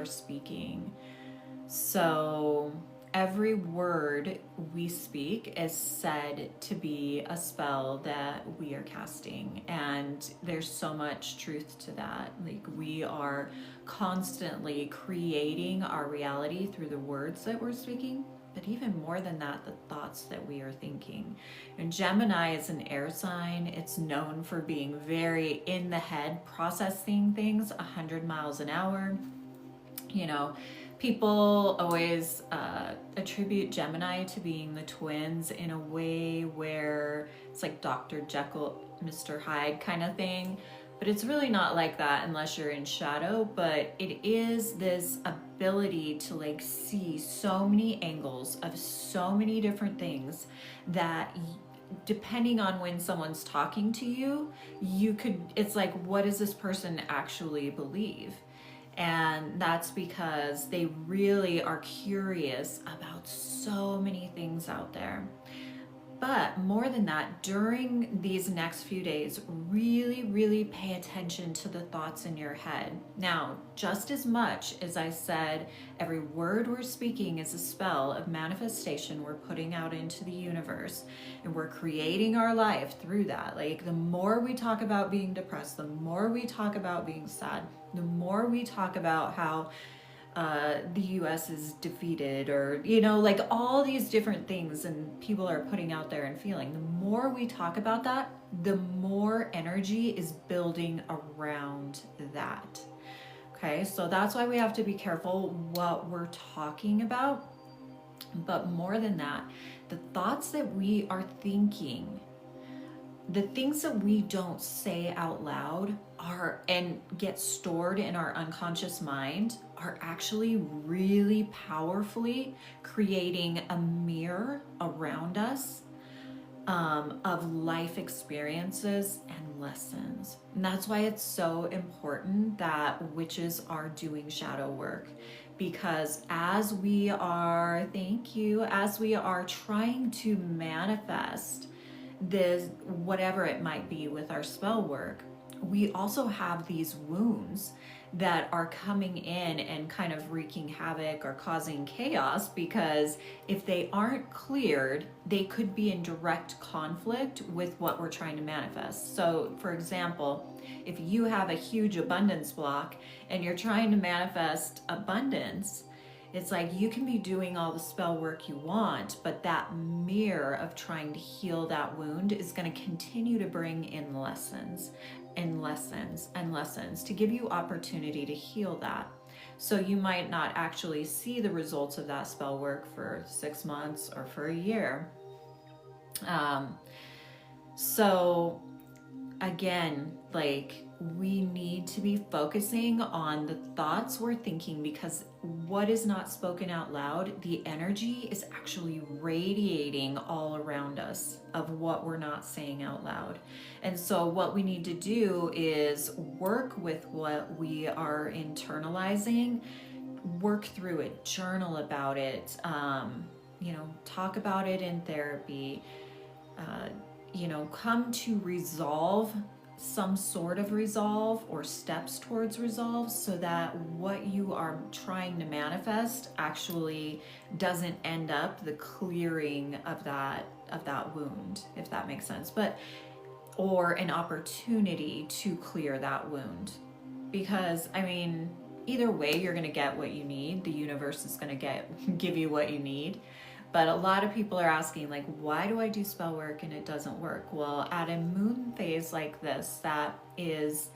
speaking. So every word we speak is said to be a spell that we are casting. And there's so much truth to that. Like, we are constantly creating our reality through the words that we're speaking. But even more than that, the thoughts that we are thinking. And Gemini is an air sign. It's known for being very in the head, processing things 100 miles an hour. You know, people always attribute Gemini to being the twins in a way where it's like Dr. Jekyll, Mr. Hyde kind of thing. But it's really not like that unless you're in shadow. But it is this ability to like see so many angles of so many different things that depending on when someone's talking to you, it's like, what does this person actually believe? And that's because they really are curious about so many things out there. But more than that, during these next few days, really, really pay attention to the thoughts in your head. Now, just as much as I said, every word we're speaking is a spell of manifestation we're putting out into the universe, and we're creating our life through that. Like, the more we talk about being depressed, the more we talk about being sad, the more we talk about how the US is defeated, or, you know, like all these different things and people are putting out there and feeling, the more we talk about that, the more energy is building around that. Okay, so that's why we have to be careful what we're talking about. But more than that, the thoughts that we are thinking, the things that we don't say out loud are and get stored in our unconscious mind are actually really powerfully creating a mirror around us of life experiences and lessons. And that's why it's so important that witches are doing shadow work, because as we are, as we are trying to manifest this, whatever it might be with our spell work, we also have these wounds that are coming in and kind of wreaking havoc or causing chaos, because if they aren't cleared, they could be in direct conflict with what we're trying to manifest. So for example, if you have a huge abundance block and you're trying to manifest abundance, it's like you can be doing all the spell work you want, but that mirror of trying to heal that wound is going to continue to bring in lessons and lessons and lessons to give you opportunity to heal that. So you might not actually see the results of that spell work for 6 months or for a year. So again, like, we need to be focusing on the thoughts we're thinking, because what is not spoken out loud, the energy is actually radiating all around us of what we're not saying out loud. And so what we need to do is work with what we are internalizing, work through it, journal about it, talk about it in therapy, come to resolve some sort of resolve or steps towards resolve, so that what you are trying to manifest actually doesn't end up the clearing of that wound, if that makes sense, or an opportunity to clear that wound. Because I mean, either way, you're going to get what you need. The universe is going to give you what you need. But a lot of people are asking, like, why do I do spell work and it doesn't work? Well, at a moon phase like this, that is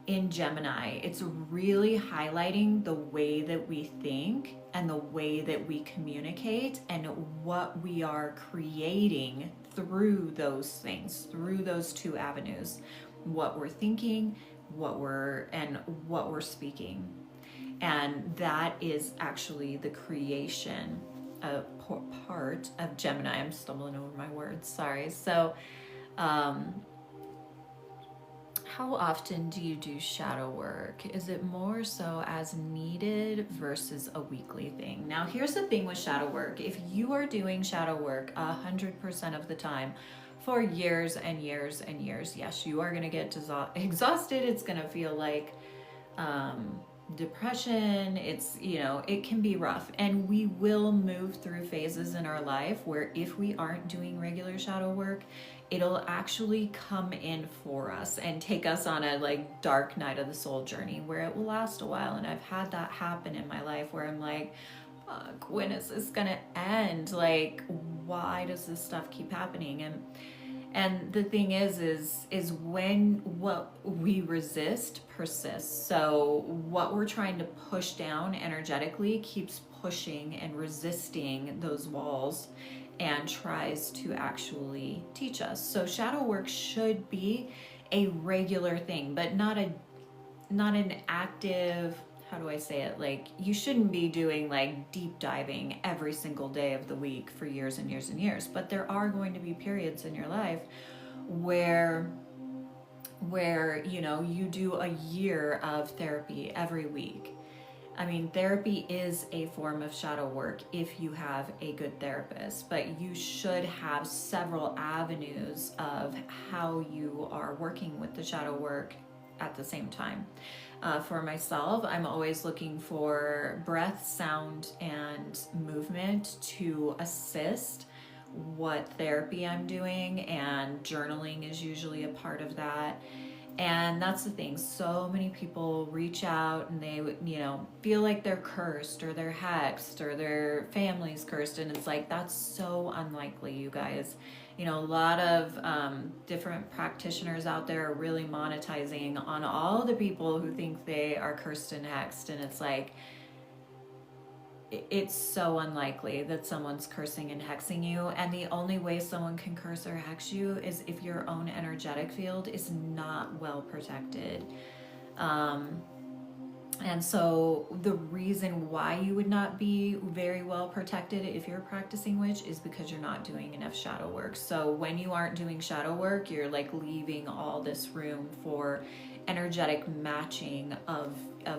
in Gemini, it's really highlighting the way that we think and the way that we communicate and what we are creating through those things, through those two avenues, what we're thinking, what we're speaking. And that is actually the creation, a part of Gemini. I'm stumbling over my words, sorry. So how often do you do shadow work? Is it more so as needed versus a weekly thing? Now, here's the thing with shadow work. If you are doing shadow work 100% of the time for years and years and years, yes, you are going to get exhausted. It's going to feel like depression. It's, it can be rough, and we will move through phases in our life where if we aren't doing regular shadow work, it'll actually come in for us and take us on a like dark night of the soul journey where it will last a while. And I've had that happen in my life where I'm like, fuck, when is this gonna end? Like, why does this stuff keep happening? And the thing is when what we resist persists. So what we're trying to push down energetically keeps pushing and resisting those walls and tries to actually teach us. So shadow work should be a regular thing, but not an active, how do I say it? Like, you shouldn't be doing like deep diving every single day of the week for years and years and years. But there are going to be periods in your life where you do a year of therapy every week. I mean, therapy is a form of shadow work if you have a good therapist, but you should have several avenues of how you are working with the shadow work at the same time. For myself, I'm always looking for breath, sound, and movement to assist what therapy I'm doing, and journaling is usually a part of that. And that's the thing, so many people reach out and they feel like they're cursed or they're hexed or their family's cursed, and it's like, that's so unlikely, you guys. A lot of different practitioners out there are really monetizing on all the people who think they are cursed and hexed, and it's like, it's so unlikely that someone's cursing and hexing you. And the only way someone can curse or hex you is if your own energetic field is not well protected. And so the reason why you would not be very well protected if you're a practicing witch is because you're not doing enough shadow work. So when you aren't doing shadow work, you're like leaving all this room for energetic matching of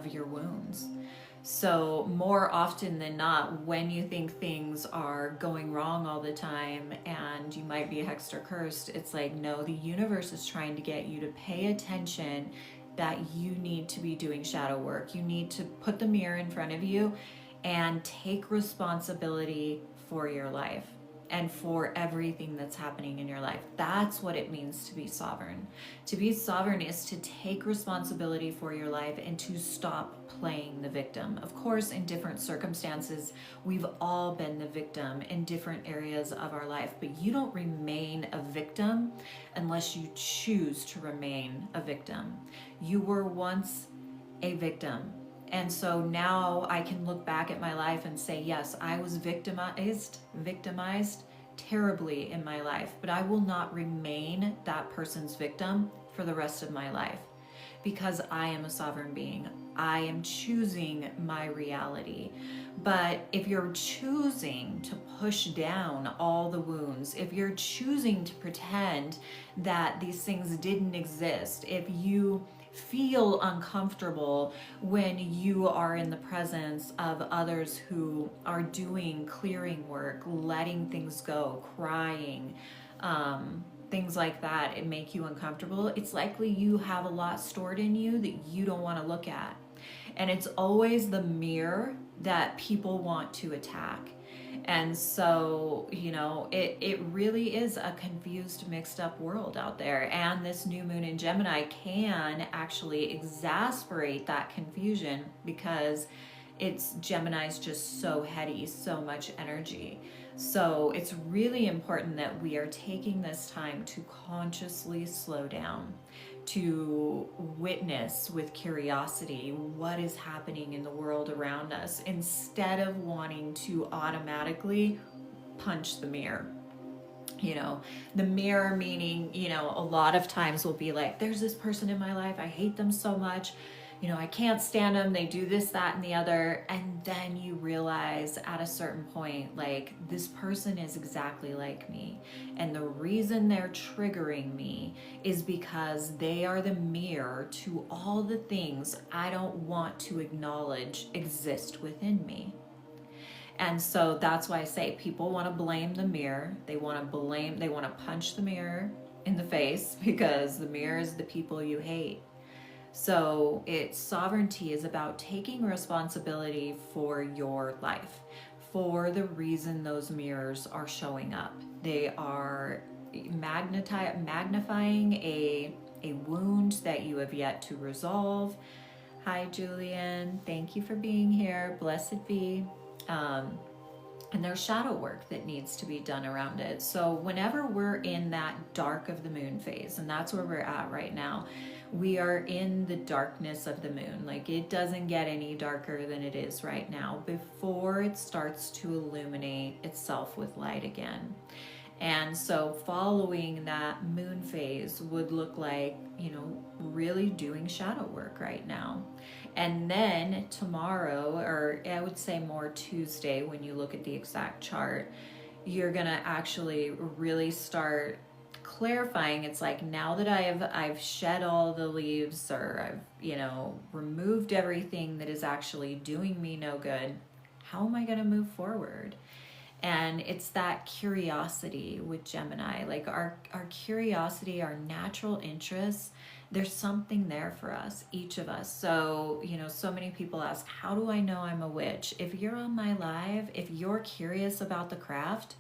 your wounds. So more often than not, when you think things are going wrong all the time and you might be hexed or cursed, it's like, no, the universe is trying to get you to pay attention that you need to be doing shadow work. You need to put the mirror in front of you and take responsibility for your life and for everything that's happening in your life. That's what it means to be sovereign. To be sovereign is to take responsibility for your life and to stop playing the victim. Of course, in different circumstances, we've all been the victim in different areas of our life, but you don't remain a victim unless you choose to remain a victim. You were once a victim. And so now I can look back at my life and say, yes, I was victimized terribly in my life, but I will not remain that person's victim for the rest of my life because I am a sovereign being. I am choosing my reality. But if you're choosing to push down all the wounds, if you're choosing to pretend that these things didn't exist, if you feel uncomfortable when you are in the presence of others who are doing clearing work, letting things go, crying, things like that, it make you uncomfortable, it's likely you have a lot stored in you that you don't want to look at. And it's always the mirror that people want to attack. And so, it really is a confused, mixed up world out there. And this new moon in Gemini can actually exasperate that confusion because Gemini's just so heady, so much energy. So it's really important that we are taking this time to consciously slow down, to witness with curiosity what is happening in the world around us instead of wanting to automatically punch the mirror. The mirror meaning, a lot of times we'll be like, there's this person in my life, I hate them so much, I can't stand them, they do this, that, and the other. And then you realize at a certain point, like, this person is exactly like me. And the reason they're triggering me is because they are the mirror to all the things I don't want to acknowledge exist within me. And so that's why I say people want to blame the mirror. They want to punch the mirror in the face because the mirror is the people you hate. So it's sovereignty is about taking responsibility for your life, for the reason those mirrors are showing up. They are magnifying a wound that you have yet to resolve. Hi, Julian. Thank you for being here. Blessed be. Um, and there's shadow work that needs to be done around it. So whenever we're in that dark of the moon phase, and that's where we're at right now, we are in the darkness of the moon. Like, it doesn't get any darker than it is right now before it starts to illuminate itself with light again. And so following that moon phase would look like, really doing shadow work right now. And then tomorrow, or I would say more Tuesday, when you look at the exact chart, you're going to actually really start clarifying. It's like, now that I've shed all the leaves, or I've, removed everything that is actually doing me no good, how am I going to move forward? And it's that curiosity with Gemini, like our curiosity, our natural interests. There's something there for us, each of us. So, so many people ask, how do I know I'm a witch? If you're on my live, if you're curious about the craft,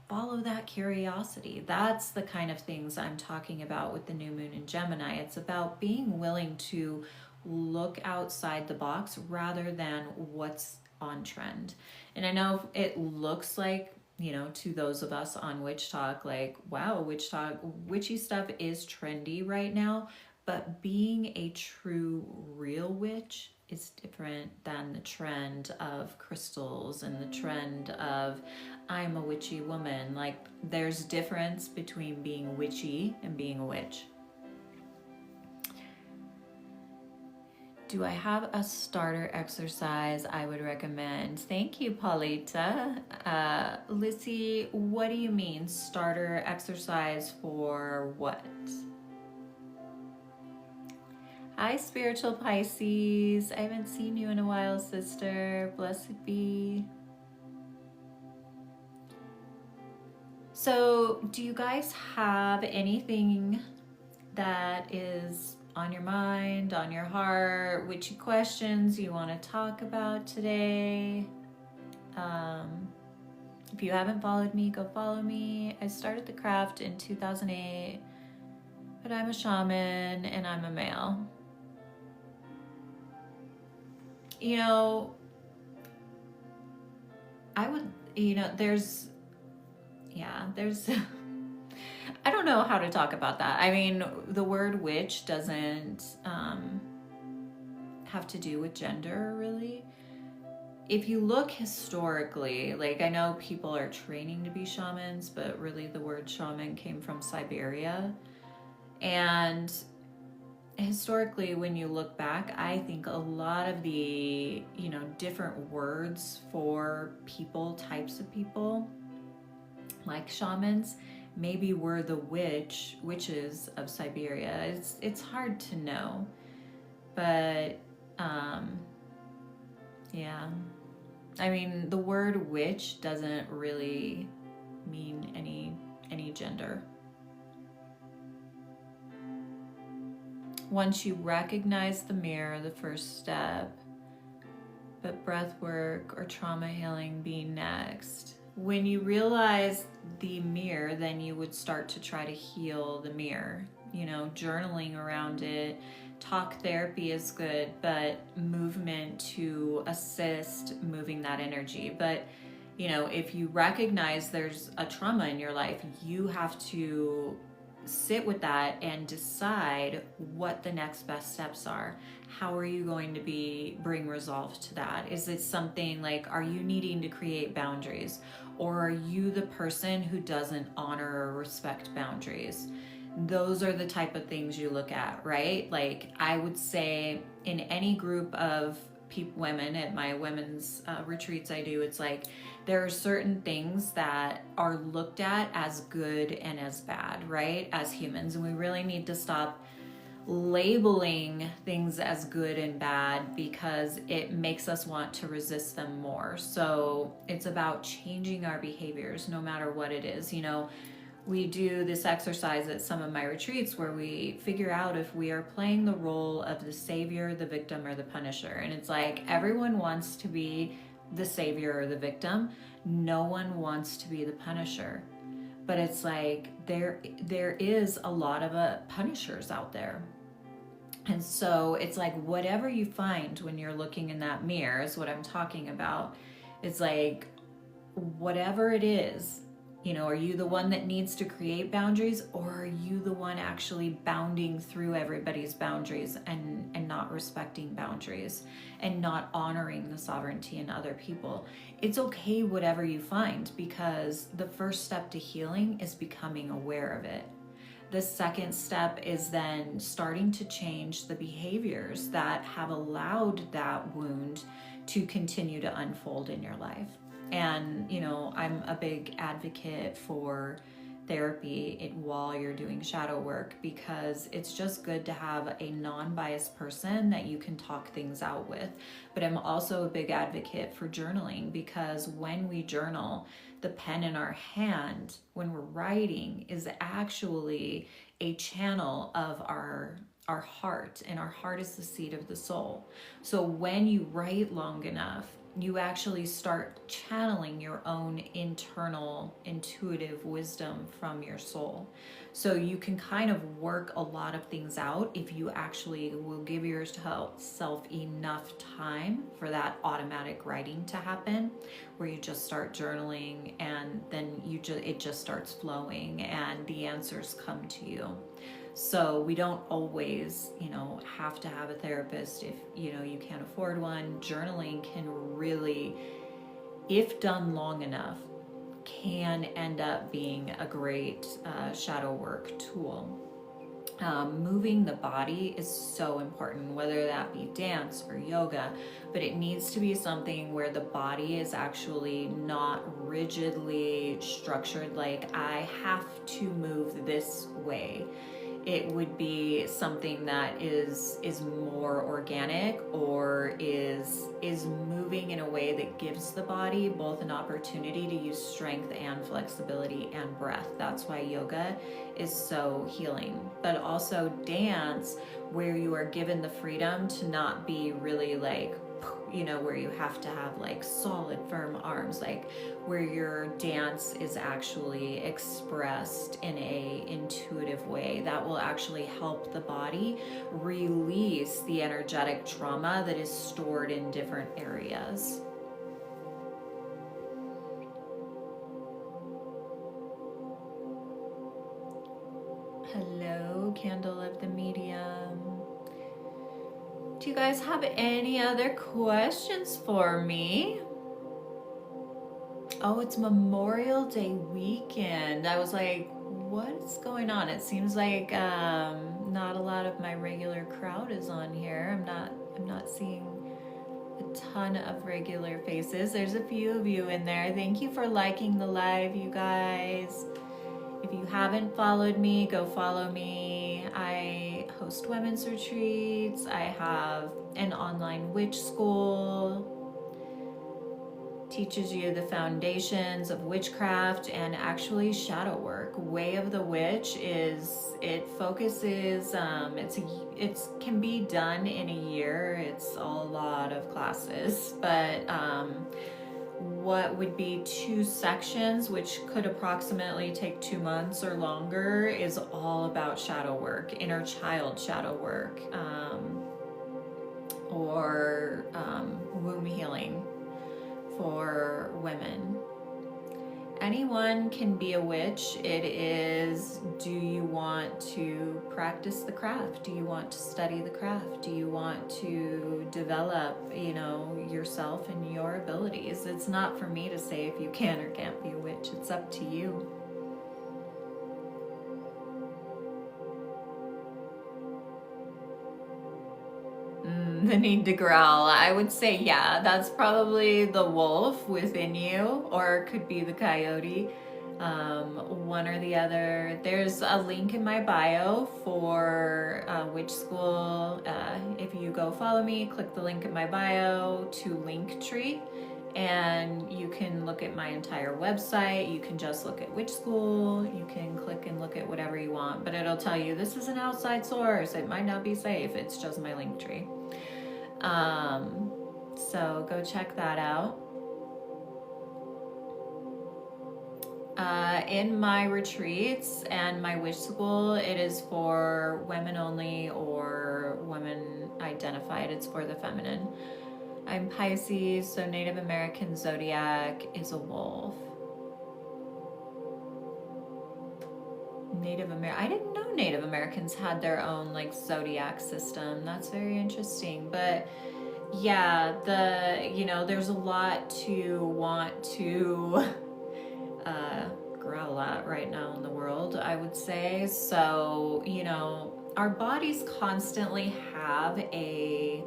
follow that curiosity. That's the kind of things I'm talking about with the new moon in Gemini. It's about being willing to look outside the box rather than what's on trend. And I know it looks like, to those of us on Witch Talk, like, wow, witchy stuff is trendy right now. But being a true, real witch is different than the trend of crystals and the trend of I'm a witchy woman. Like, there's difference between being witchy and being a witch. Do I have a starter exercise I would recommend? Thank you, Paulita. Lissy, what do you mean starter exercise for what? Hi, spiritual Pisces. I haven't seen you in a while, sister. Blessed be. So, do you guys have anything that is on your mind, on your heart, witchy questions you want to talk about today? If you haven't followed me, go follow me. I started the craft in 2008, but I'm a shaman and I'm a male. I would, there's I don't know how to talk about that. I mean, the word witch doesn't have to do with gender, really. If you look historically, like, I know people are training to be shamans, but really the word shaman came from Siberia. And historically, when you look back, I think a lot of the, different words for people, types of people, like shamans, maybe were the witches of Siberia. It's hard to know, but yeah. I mean, the word witch doesn't really mean any gender. Once you recognize the mirror, the first step, but breath work or trauma healing be next. When you realize the mirror, then you would start to try to heal the mirror. Journaling around it. Talk therapy is good, but movement to assist moving that energy. But, if you recognize there's a trauma in your life, you have to sit with that and decide what the next best steps are. How are you going to bring resolve to that? Is it something like, are you needing to create boundaries? Or are you the person who doesn't honor or respect boundaries? Those are the type of things you look at, right? Like, I would say in any group of women at my women's retreats I do, it's like there are certain things that are looked at as good and as bad, right? As humans. And we really need to stop labeling things as good and bad because it makes us want to resist them more. So it's about changing our behaviors no matter what it is. we do this exercise at some of my retreats where we figure out if we are playing the role of the savior, the victim, or the punisher. And it's like everyone wants to be the savior or the victim. No one wants to be the punisher. But it's like there is a lot of punishers out there. And so it's like whatever you find when you're looking in that mirror is what I'm talking about. It's like whatever it is, you know, are you the one that needs to create boundaries, or are you the one actually bounding through everybody's boundaries and not respecting boundaries and not honoring the sovereignty in other people? It's okay whatever you find, because the first step to healing is becoming aware of it. The second step is then starting to change the behaviors that have allowed that wound to continue to unfold in your life. And, you know, I'm a big advocate for therapy while you're doing shadow work, because it's just good to have a non-biased person that you can talk things out with. But I'm also a big advocate for journaling, because when we journal, the pen in our hand, when we're writing, is actually a channel of our heart, and our heart is the seat of the soul. So when you write long enough, you actually start channeling your own internal intuitive wisdom from your soul. So you can kind of work a lot of things out if you actually will give yourself enough time for that automatic writing to happen, where you just start journaling and then it just starts flowing and the answers come to you. So we don't always, you know, have to have a therapist if, you know, you can't afford one. Journaling can really, if done long enough, can end up being a great shadow work tool. Moving the body is so important, whether that be dance or yoga, but it needs to be something where the body is actually not rigidly structured, like I have to move this way. It would be something that is more organic, or is moving in a way that gives the body both an opportunity to use strength and flexibility and breath. That's why yoga is so healing. But also dance, where you are given the freedom to not be really like, you know, where you have to have like solid, firm arms, like where your dance is actually expressed in a intuitive way that will actually help the body release the energetic trauma that is stored in different areas. Hello, Candle of the Medium. Do you guys have any other questions for me? Oh, it's Memorial Day weekend. I was like, what's going on? It seems like not a lot of my regular crowd is on here. I'm not seeing a ton of regular faces. There's a few of you in there. Thank you for liking the live, you guys. If you haven't followed me, go follow me. I host women's retreats. I have an online witch school. Teaches you the foundations of witchcraft and actually shadow work. Way of the Witch it focuses, it can be done in a year. It's a lot of classes, but what would be 2 sections, which could approximately take 2 months or longer, is all about shadow work, inner child shadow work, or womb healing for women. Anyone can be a witch. It is, do you want to practice the craft? Do you want to study the craft? Do you want to develop, you know, yourself and your abilities? It's not for me to say if you can or can't be a witch. It's up to you. The need to growl. I would say, yeah, that's probably the wolf within you, or it could be the coyote, one or the other. There's a link in my bio for witch school. If you go follow me, click the link in my bio to Linktree, And you can look at my entire website. You can just look at witch school. You can click and look at whatever you want, but it'll tell you this is an outside source. It might not be safe. It's just my link tree. So go check that out. In my retreats and my witch school, it is for women only or women identified. It's for the feminine. I'm Pisces, so Native American zodiac is a wolf. I didn't know Native Americans had their own like zodiac system. That's very interesting. But yeah, there's a lot to want to growl at right now in the world, I would say. So, our bodies constantly have a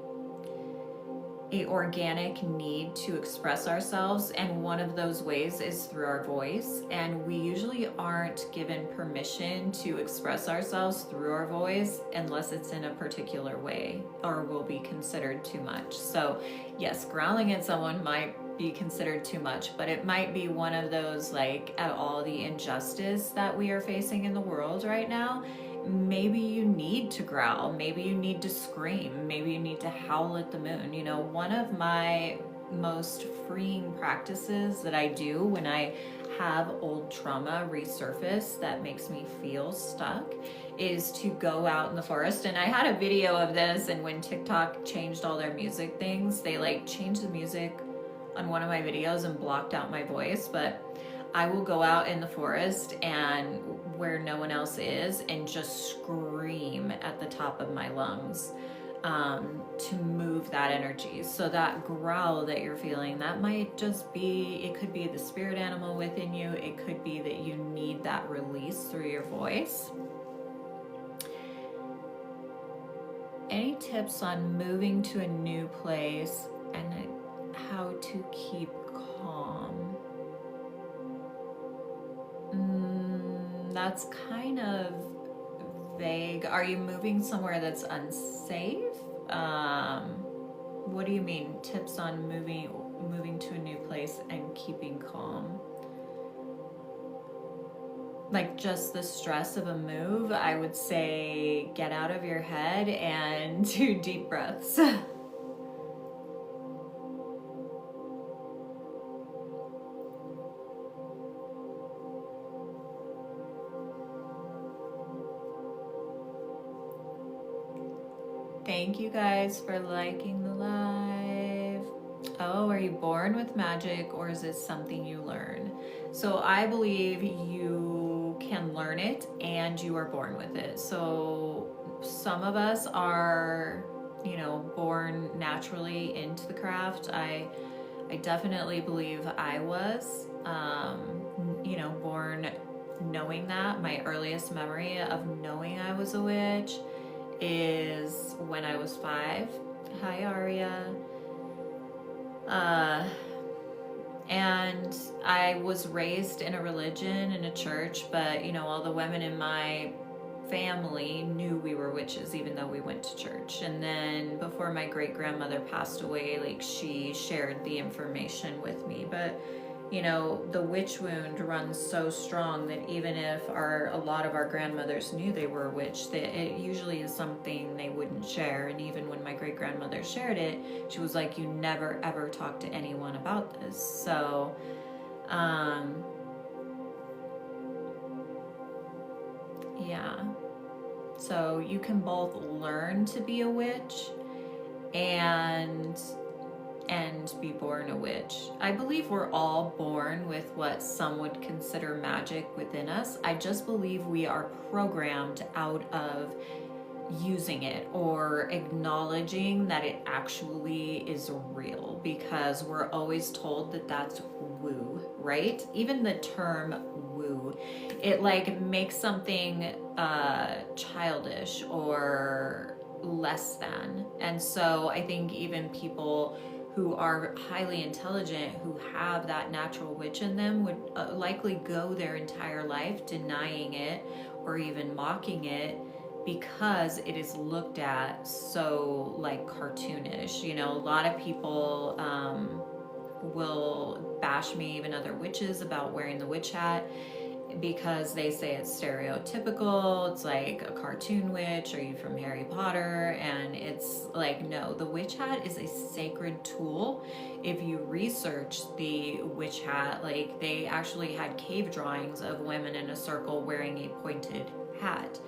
organic need to express ourselves, and one of those ways is through our voice, and we usually aren't given permission to express ourselves through our voice unless it's in a particular way or will be considered too much. So yes, growling at someone might be considered too much, but it might be one of those, like, at all the injustice that we are facing in the world right now, maybe you need to growl, maybe you need to scream, maybe you need to howl at the moon. One of my most freeing practices that I do when I have old trauma resurface that makes me feel stuck is to go out in the forest. And I had a video of this, and when TikTok changed all their music things, they like changed the music on one of my videos and blocked out my voice. But I will go out in the forest and where no one else is and just scream at the top of my lungs to move that energy. So that growl that you're feeling, that might just be, it could be the spirit animal within you. It could be that you need that release through your voice. Any tips on moving to a new place and how to keep calm? That's kind of vague. Are you moving somewhere that's unsafe? What do you mean? Tips on moving to a new place and keeping calm? Like just the stress of a move? I would say get out of your head and do deep breaths. Thank you guys for liking the live. Oh, are you born with magic, or is it something you learn? So I believe you can learn it and you are born with it. So some of us are, born naturally into the craft. I definitely believe I was, born knowing that. My earliest memory of knowing I was a witch is when I was 5. Hi, Aria. And I was raised in a religion, in a church, but all the women in my family knew we were witches, even though we went to church. And then before my great-grandmother passed away, like, she shared the information with me. But the witch wound runs so strong that even if a lot of our grandmothers knew they were a witch, it usually is something they wouldn't share. And even when my great-grandmother shared it, she was like, you never ever talk to anyone about this. So yeah, so you can both learn to be a witch and be born a witch. I believe we're all born with what some would consider magic within us. I just believe we are programmed out of using it or acknowledging that it actually is real, because we're always told that that's woo, right? Even the term woo, it like makes something childish or less than. And so I think even people who are highly intelligent, who have that natural witch in them, would likely go their entire life denying it or even mocking it, because it is looked at so like cartoonish. A lot of people will bash me, even other witches, about wearing the witch hat, because they say it's stereotypical. It's like a cartoon witch. Are you from Harry Potter? And it's like, no, the witch hat is a sacred tool. If you research the witch hat, like, they actually had cave drawings of women in a circle wearing a pointed hat.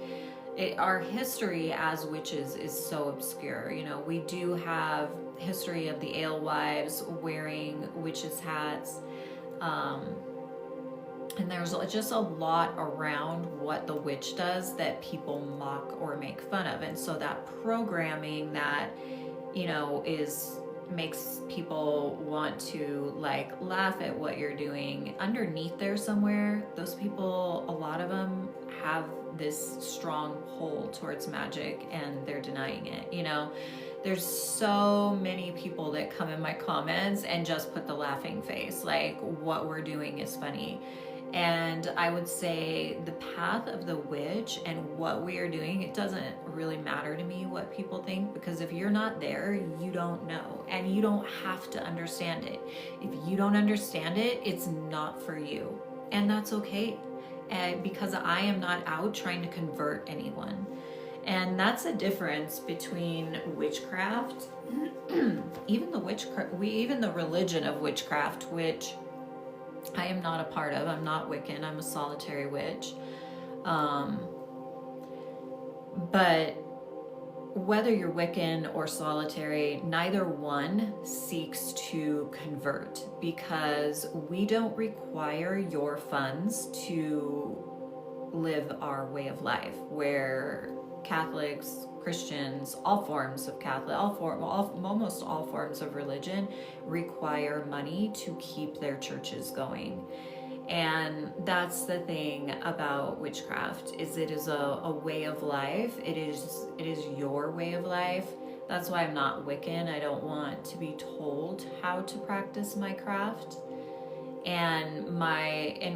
Our history as witches is so obscure. You know, we do have history of the alewives wearing witches' hats. And there's just a lot around what the witch does that people mock or make fun of. And so that programming that, you know, makes people want to like laugh at what you're doing, underneath there somewhere, those people, a lot of them have this strong pull towards magic and they're denying it. You know, there's so many people that come in my comments and just put the laughing face, like, what we're doing is funny. And I would say the path of the witch and what we are doing, it doesn't really matter to me what people think, because if you're not there, you don't know, and you don't have to understand it. If you don't understand it, it's not for you, and that's okay. And because I am not out trying to convert anyone. And that's a difference between witchcraft, even the religion of witchcraft, which I am not a part of. I'm not Wiccan. I'm a solitary witch. But whether you're Wiccan or solitary, neither one seeks to convert, because we don't require your funds to live our way of life, where Catholics, Christians, all forms of Catholic, almost all forms of religion require money to keep their churches going. And that's the thing about witchcraft, is it is a way of life. It is your way of life. That's why I'm not Wiccan. I don't want to be told how to practice my craft. And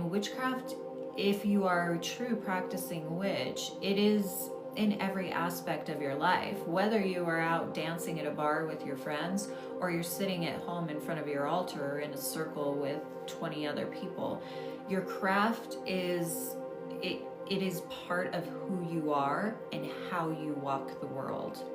witchcraft, if you are a true practicing witch, it is in every aspect of your life. Whether you are out dancing at a bar with your friends, or you're sitting at home in front of your altar in a circle with 20 other people, your craft is part of who you are and how you walk the world.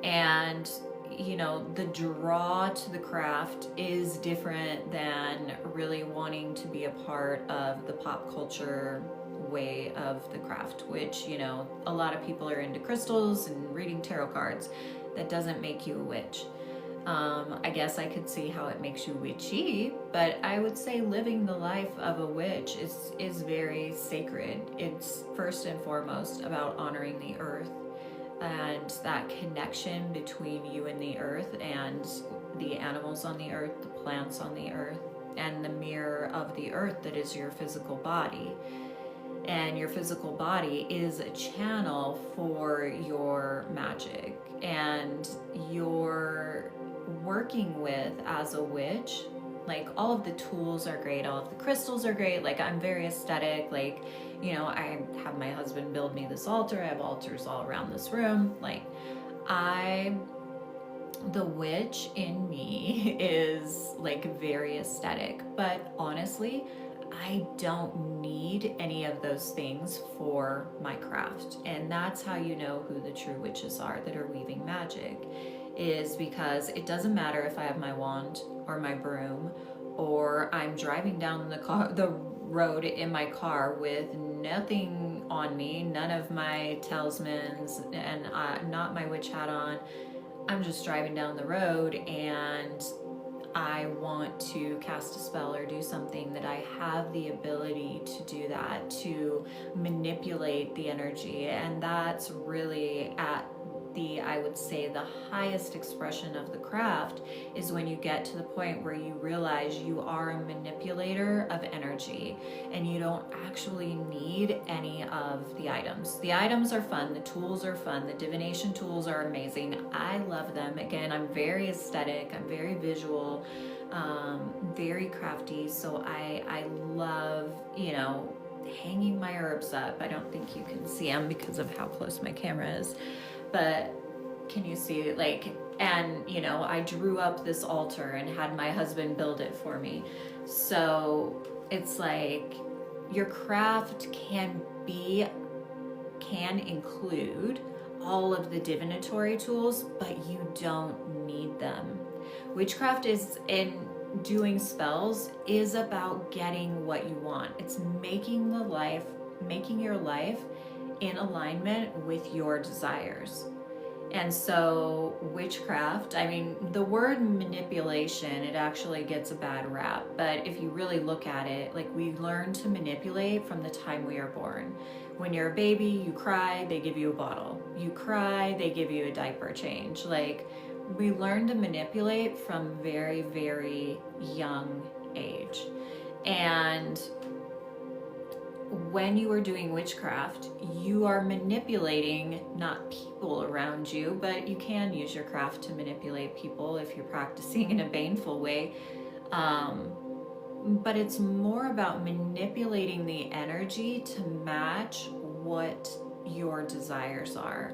And you know, the draw to the craft is different than really wanting to be a part of the pop culture way of the craft, which, you know, a lot of people are into crystals and reading tarot cards. That doesn't make you a witch. I guess I could see how it makes you witchy, but I would say living the life of a witch is very sacred. It's first and foremost about honoring the earth and that connection between you and the earth, and the animals on the earth, the plants on the earth, and the mirror of the earth that is your physical body. And your physical body is a channel for your magic, and you're working with, as a witch, like, all of the tools are great, all of the crystals are great. Like, I'm very aesthetic. Like, you know, I have my husband build me this altar. I have altars all around this room. Like, the witch in me is like very aesthetic, but honestly, I don't need any of those things for my craft. And that's how you know who the true witches are that are weaving magic, is because it doesn't matter if I have my wand or my broom, or I'm driving down the road in my car with nothing on me, none of my talismans, and not my witch hat on. I'm just driving down the road and I want to cast a spell or do something, that I have the ability to do that, to manipulate the energy. And that's really at I would say the highest expression of the craft, is when you get to the point where you realize you are a manipulator of energy and you don't actually need any of the items. The items are fun, the tools are fun, the divination tools are amazing. I love them. Again, I'm very aesthetic, I'm very visual, very crafty, so I love, you know, hanging my herbs up. I don't think you can see them because of how close my camera is. But can you see, like, And, you know, I drew up this altar and had my husband build it for me. So it's like your craft can include all of the divinatory tools, but you don't need them. Witchcraft is in doing spells is about getting what you want. It's making your life in alignment with your desires. And so witchcraft, I mean, the word manipulation, it actually gets a bad rap. But if you really look at it, like, we learn to manipulate from the time we are born. When you're a baby, you cry, they give you a bottle. You cry, they give you a diaper change. Like, we learn to manipulate from very, very young age. And when you are doing witchcraft, you are manipulating not people around you, but you can use your craft to manipulate people if you're practicing in a baneful way. But it's more about manipulating the energy to match what your desires are.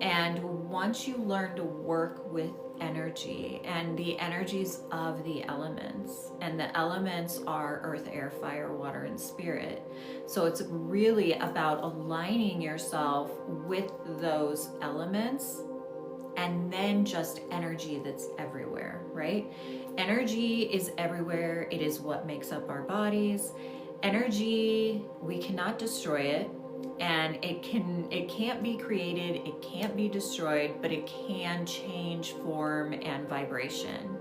And once you learn to work with energy and the energies of the elements, and the elements are earth, air, fire, water, and spirit. So it's really about aligning yourself with those elements, and then just energy that's everywhere, right? Energy is everywhere. It is what makes up our bodies. Energy, we cannot destroy it. And it can't be created, it can't be destroyed, but it can change form and vibration.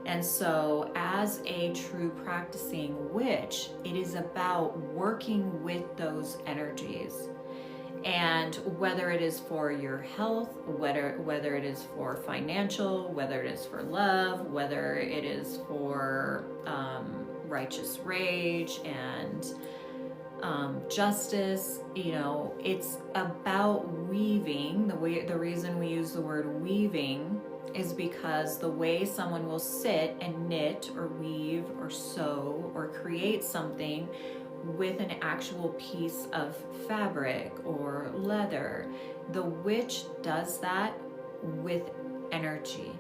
And so as a true practicing witch, it is about working with those energies. And whether it is for your health, whether it is for financial, whether it is for love, whether it is for righteous rage and justice, you know, it's about weaving. The reason we use the word weaving is because the way someone will sit and knit or weave or sew or create something with an actual piece of fabric or leather, the witch does that with energy.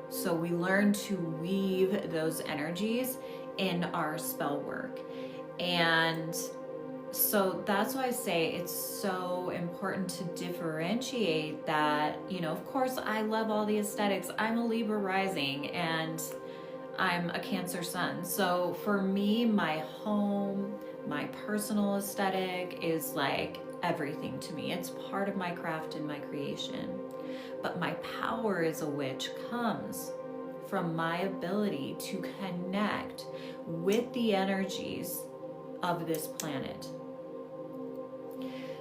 So we learn to weave those energies in our spell work. And so that's why I say it's so important to differentiate that. You know, of course, I love all the aesthetics. I'm a Libra rising and I'm a Cancer sun. So for me, my home, my personal aesthetic is like everything to me. It's part of my craft and my creation. But my power as a witch comes from my ability to connect with the energies of this planet.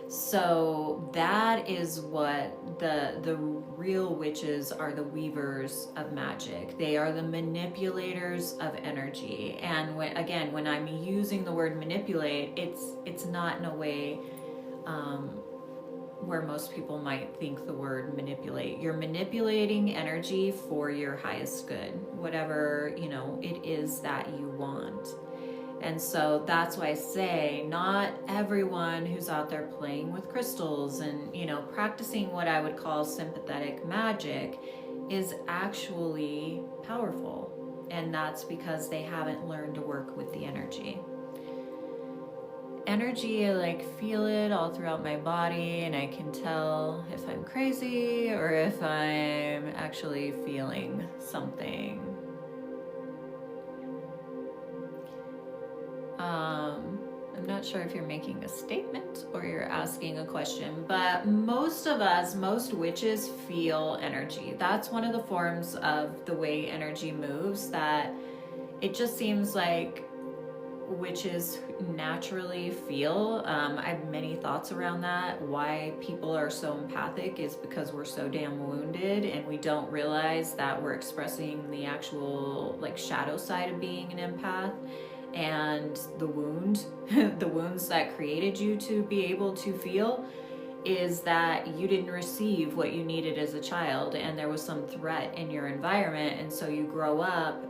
So that is what the real witches are, the weavers of magic. They are the manipulators of energy. And when I'm using the word manipulate, it's not in a way where most people might think the word manipulate. You're manipulating energy for your highest good, whatever, you know, it is that you want. And so that's why I say not everyone who's out there playing with crystals and, you know, practicing what I would call sympathetic magic is actually powerful. And that's because they haven't learned to work with the energy. Energy, I like feel it all throughout my body, and I can tell if I'm crazy or if I'm actually feeling something. I'm not sure if you're making a statement or you're asking a question, but most witches feel energy. That's one of the forms of the way energy moves, that it just seems like witches naturally feel. I have many thoughts around that. Why people are so empathic is because we're so damn wounded and we don't realize that we're expressing the actual like shadow side of being an empath. And the wounds that created you to be able to feel is that you didn't receive what you needed as a child, and there was some threat in your environment, and so you grow up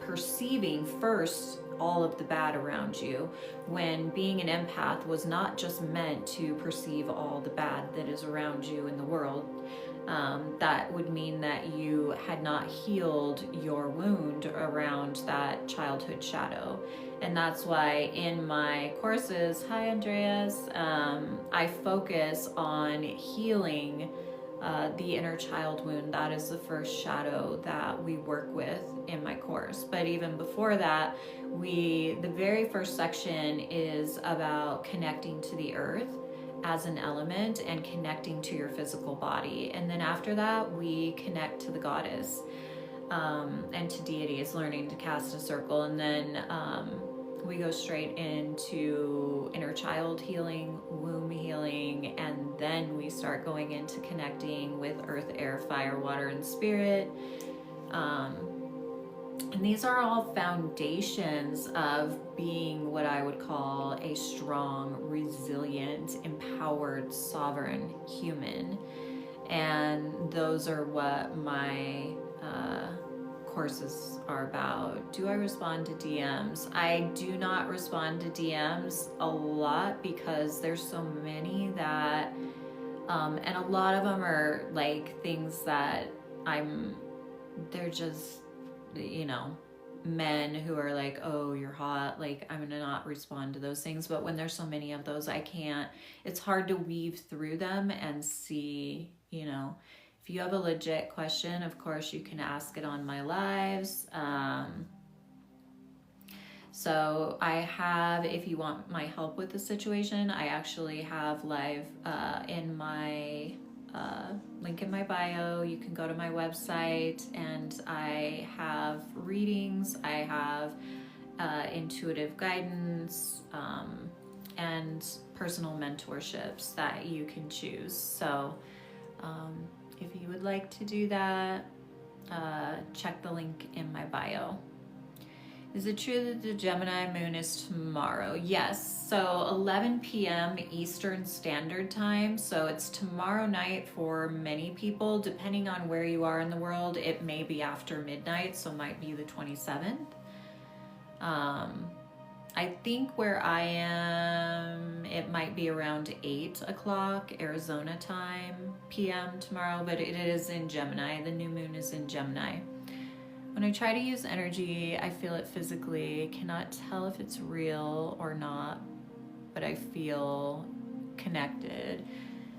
perceiving first all of the bad around you, when being an empath was not just meant to perceive all the bad that is around you in the world. That would mean that you had not healed your wound around that childhood shadow. And that's why in my courses, hi Andreas, I focus on healing the inner child wound. That is the first shadow that we work with in my course. But even before that, the very first section is about connecting to the earth as an element and connecting to your physical body. And then after that, we connect to the goddess and to deities, learning to cast a circle. And then we go straight into inner child healing, womb healing, and then we start going into connecting with earth, air, fire, water, and spirit. And these are all foundations of being what I would call a strong, resilient, empowered, sovereign human. And those are what my courses are about. Do I respond to DMs? I do not respond to DMs a lot because there's so many that, and a lot of them are like things that they're just, you know, men who are like, oh, you're hot, like I'm gonna not respond to those things. But when there's so many of those, I can't, it's hard to weave through them and see, you know. If you have a legit question, of course you can ask it on my lives. So I have, if you want my help with the situation, I actually have live in my link in my bio. You can go to my website and I have readings, I have intuitive guidance, and personal mentorships that you can choose. So if you would like to do that, check the link in my bio. Is it true that the Gemini moon is tomorrow? Yes, so 11 p.m. Eastern Standard Time. So it's tomorrow night for many people. Depending on where you are in the world, it may be after midnight, so it might be the 27th. I think where I am, it might be around 8 o'clock Arizona time p.m. tomorrow, but it is in Gemini. The new moon is in Gemini. When I try to use energy, I feel it physically. Cannot tell if it's real or not, but I feel connected.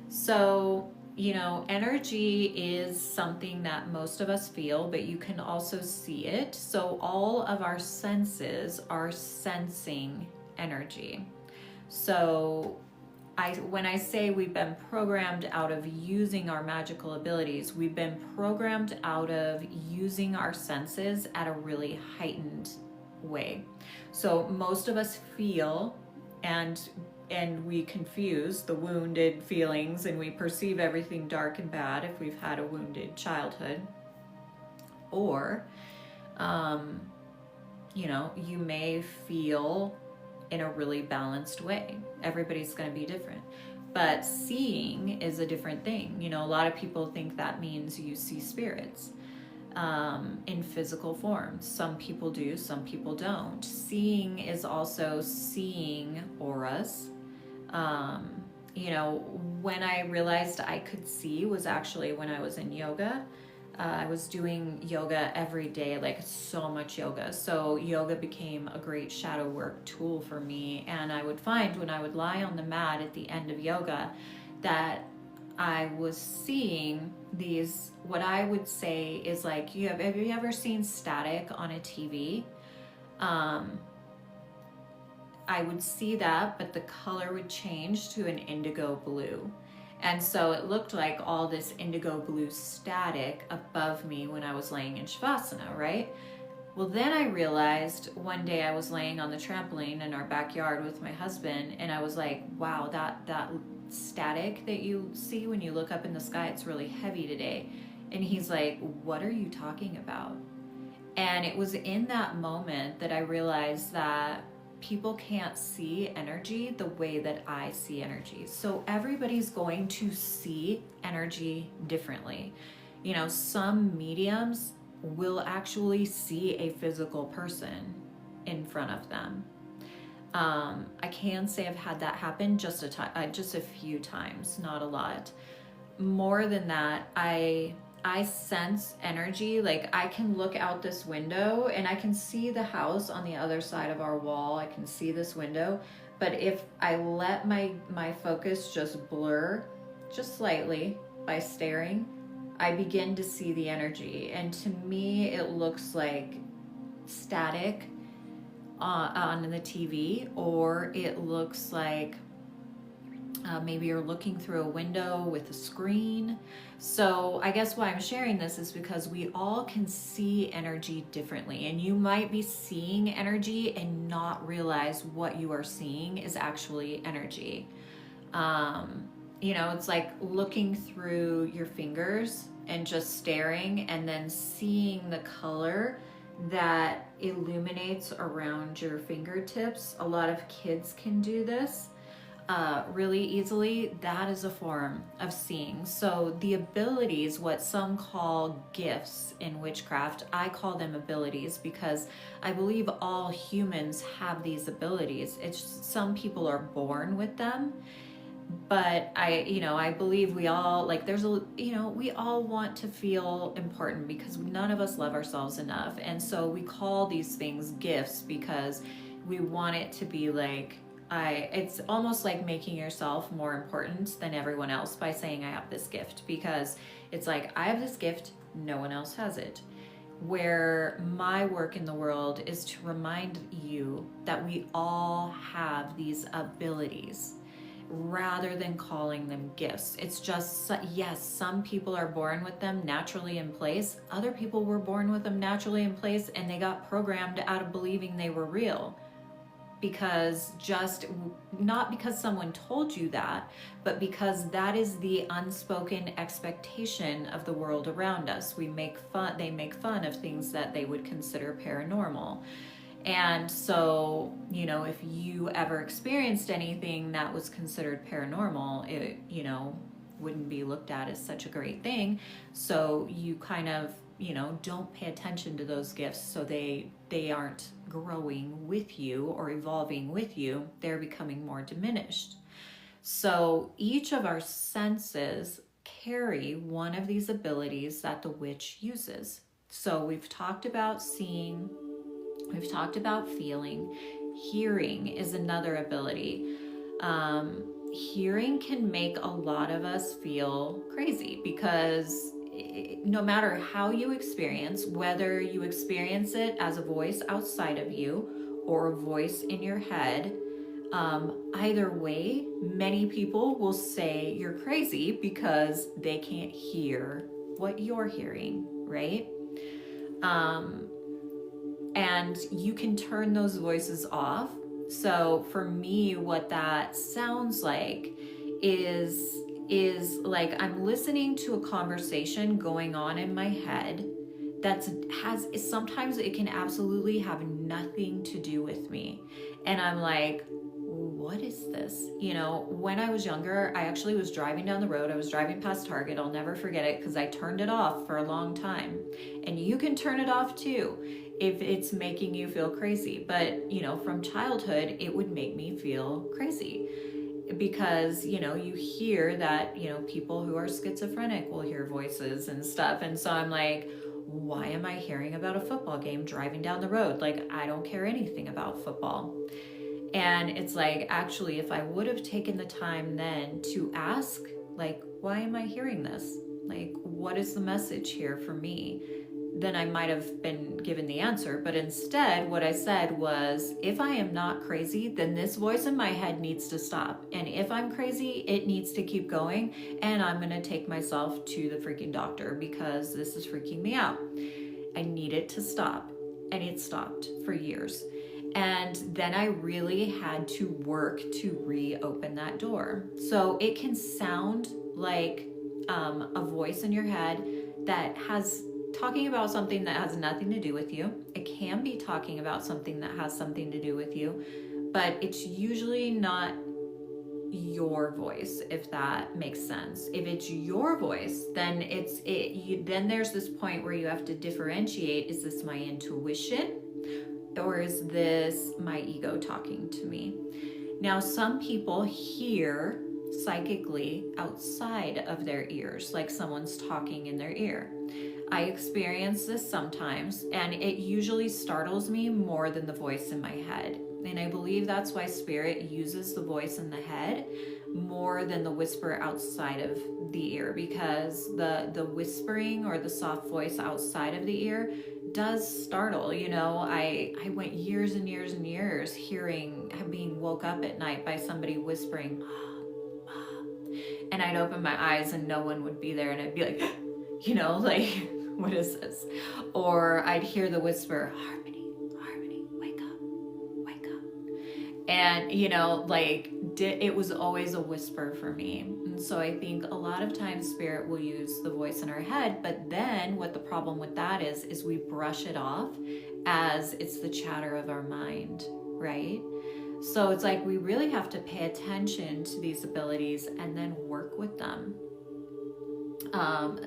So, you know, energy is something that most of us feel, but you can also see it. So all of our senses are sensing energy. So when I say we've been programmed out of using our magical abilities, we've been programmed out of using our senses at a really heightened way. So most of us feel and we confuse the wounded feelings, and we perceive everything dark and bad if we've had a wounded childhood. Or, you know, you may feel in a really balanced way. Everybody's going to be different. But seeing is a different thing. You know, a lot of people think that means you see spirits in physical form. Some people do, some people don't. Seeing is also seeing auras. You know, when I realized I could see was actually when I was in yoga. I was doing yoga every day, like so much yoga. So yoga became a great shadow work tool for me. And I would find when I would lie on the mat at the end of yoga that I was seeing these, what I would say is like, have you ever seen static on a TV? I would see that, but the color would change to an indigo blue. And so it looked like all this indigo blue static above me when I was laying in Shavasana, right? Well, then I realized one day I was laying on the trampoline in our backyard with my husband, and I was like, wow, that static that you see when you look up in the sky, it's really heavy today. And he's like, what are you talking about? And it was in that moment that I realized that people can't see energy the way that I see energy. So everybody's going to see energy differently. You know, some mediums will actually see a physical person in front of them. I can say I've had that happen just a few times, not a lot. more than that, I sense energy. Like I can look out this window and I can see the house on the other side of our wall. I can see this window. But if I let my focus just blur just slightly by staring, I begin to see the energy. And to me, it looks like static on the TV, or it looks like maybe you're looking through a window with a screen. So I guess why I'm sharing this is because we all can see energy differently, and you might be seeing energy and not realize what you are seeing is actually energy. It's like looking through your fingers and just staring and then seeing the color that illuminates around your fingertips. A lot of kids can do this really easily. That is a form of seeing. So the abilities, what some call gifts in witchcraft, I call them abilities because I believe all humans have these abilities. It's just, some people are born with them. But I believe we all we all want to feel important because none of us love ourselves enough. And so we call these things gifts because we want it to be like, it's almost like making yourself more important than everyone else by saying I have this gift, because it's like, I have this gift, no one else has it. Where my work in the world is to remind you that we all have these abilities, rather than calling them gifts. It's just, yes, some people are born with them naturally in place. Other people were born with them naturally in place and they got programmed out of believing they were real. Because not because someone told you that, but because that is the unspoken expectation of the world around us. They make fun of things that they would consider paranormal. And so, if you ever experienced anything that was considered paranormal, it, wouldn't be looked at as such a great thing. So you kind of, don't pay attention to those gifts. So they aren't growing with you or evolving with you. They're becoming more diminished. So each of our senses carry one of these abilities that the witch uses. So we've talked about seeing, we've talked about feeling. Hearing is another ability. Hearing can make a lot of us feel crazy because no matter how you experience, whether you experience it as a voice outside of you or a voice in your head, either way, many people will say you're crazy because they can't hear what you're hearing, right? And you can turn those voices off. So for me, what that sounds like is like I'm listening to a conversation going on in my head sometimes it can absolutely have nothing to do with me. And I'm like, what is this? When I was younger, I actually was driving down the road. I was driving past Target. I'll never forget it because I turned it off for a long time. And you can turn it off too if it's making you feel crazy. But, from childhood, it would make me feel crazy because, you hear that, people who are schizophrenic will hear voices and stuff. And so I'm like, why am I hearing about a football game driving down the road? Like, I don't care anything about football. And it's like, actually, if I would have taken the time then to ask, like, why am I hearing this? Like, what is the message here for me? Then I might have been given the answer. But instead, what I said was, if I am not crazy, then this voice in my head needs to stop. And if I'm crazy, it needs to keep going. And I'm going to take myself to the freaking doctor because this is freaking me out. I need it to stop. And it stopped for years. And then I really had to work to reopen that door. So it can sound like a voice in your head that has talking about something that has nothing to do with you. It can be talking about something that has something to do with you, but it's usually not your voice, if that makes sense. If it's your voice, then then there's this point where you have to differentiate, is this my intuition or is this my ego talking to me? Now, some people hear psychically outside of their ears, like someone's talking in their ear. I experience this sometimes, and it usually startles me more than the voice in my head. And I believe that's why Spirit uses the voice in the head more than the whisper outside of the ear, because the whispering or the soft voice outside of the ear does startle. I went years and years and years being woke up at night by somebody whispering, and I'd open my eyes and no one would be there, and I'd be like, like, what is this? Or I'd hear the whisper, Harmony, wake up, wake up. And, it was always a whisper for me. And so I think a lot of times Spirit will use the voice in our head, but then what the problem with that is we brush it off as it's the chatter of our mind, right? So it's like we really have to pay attention to these abilities and then work with them.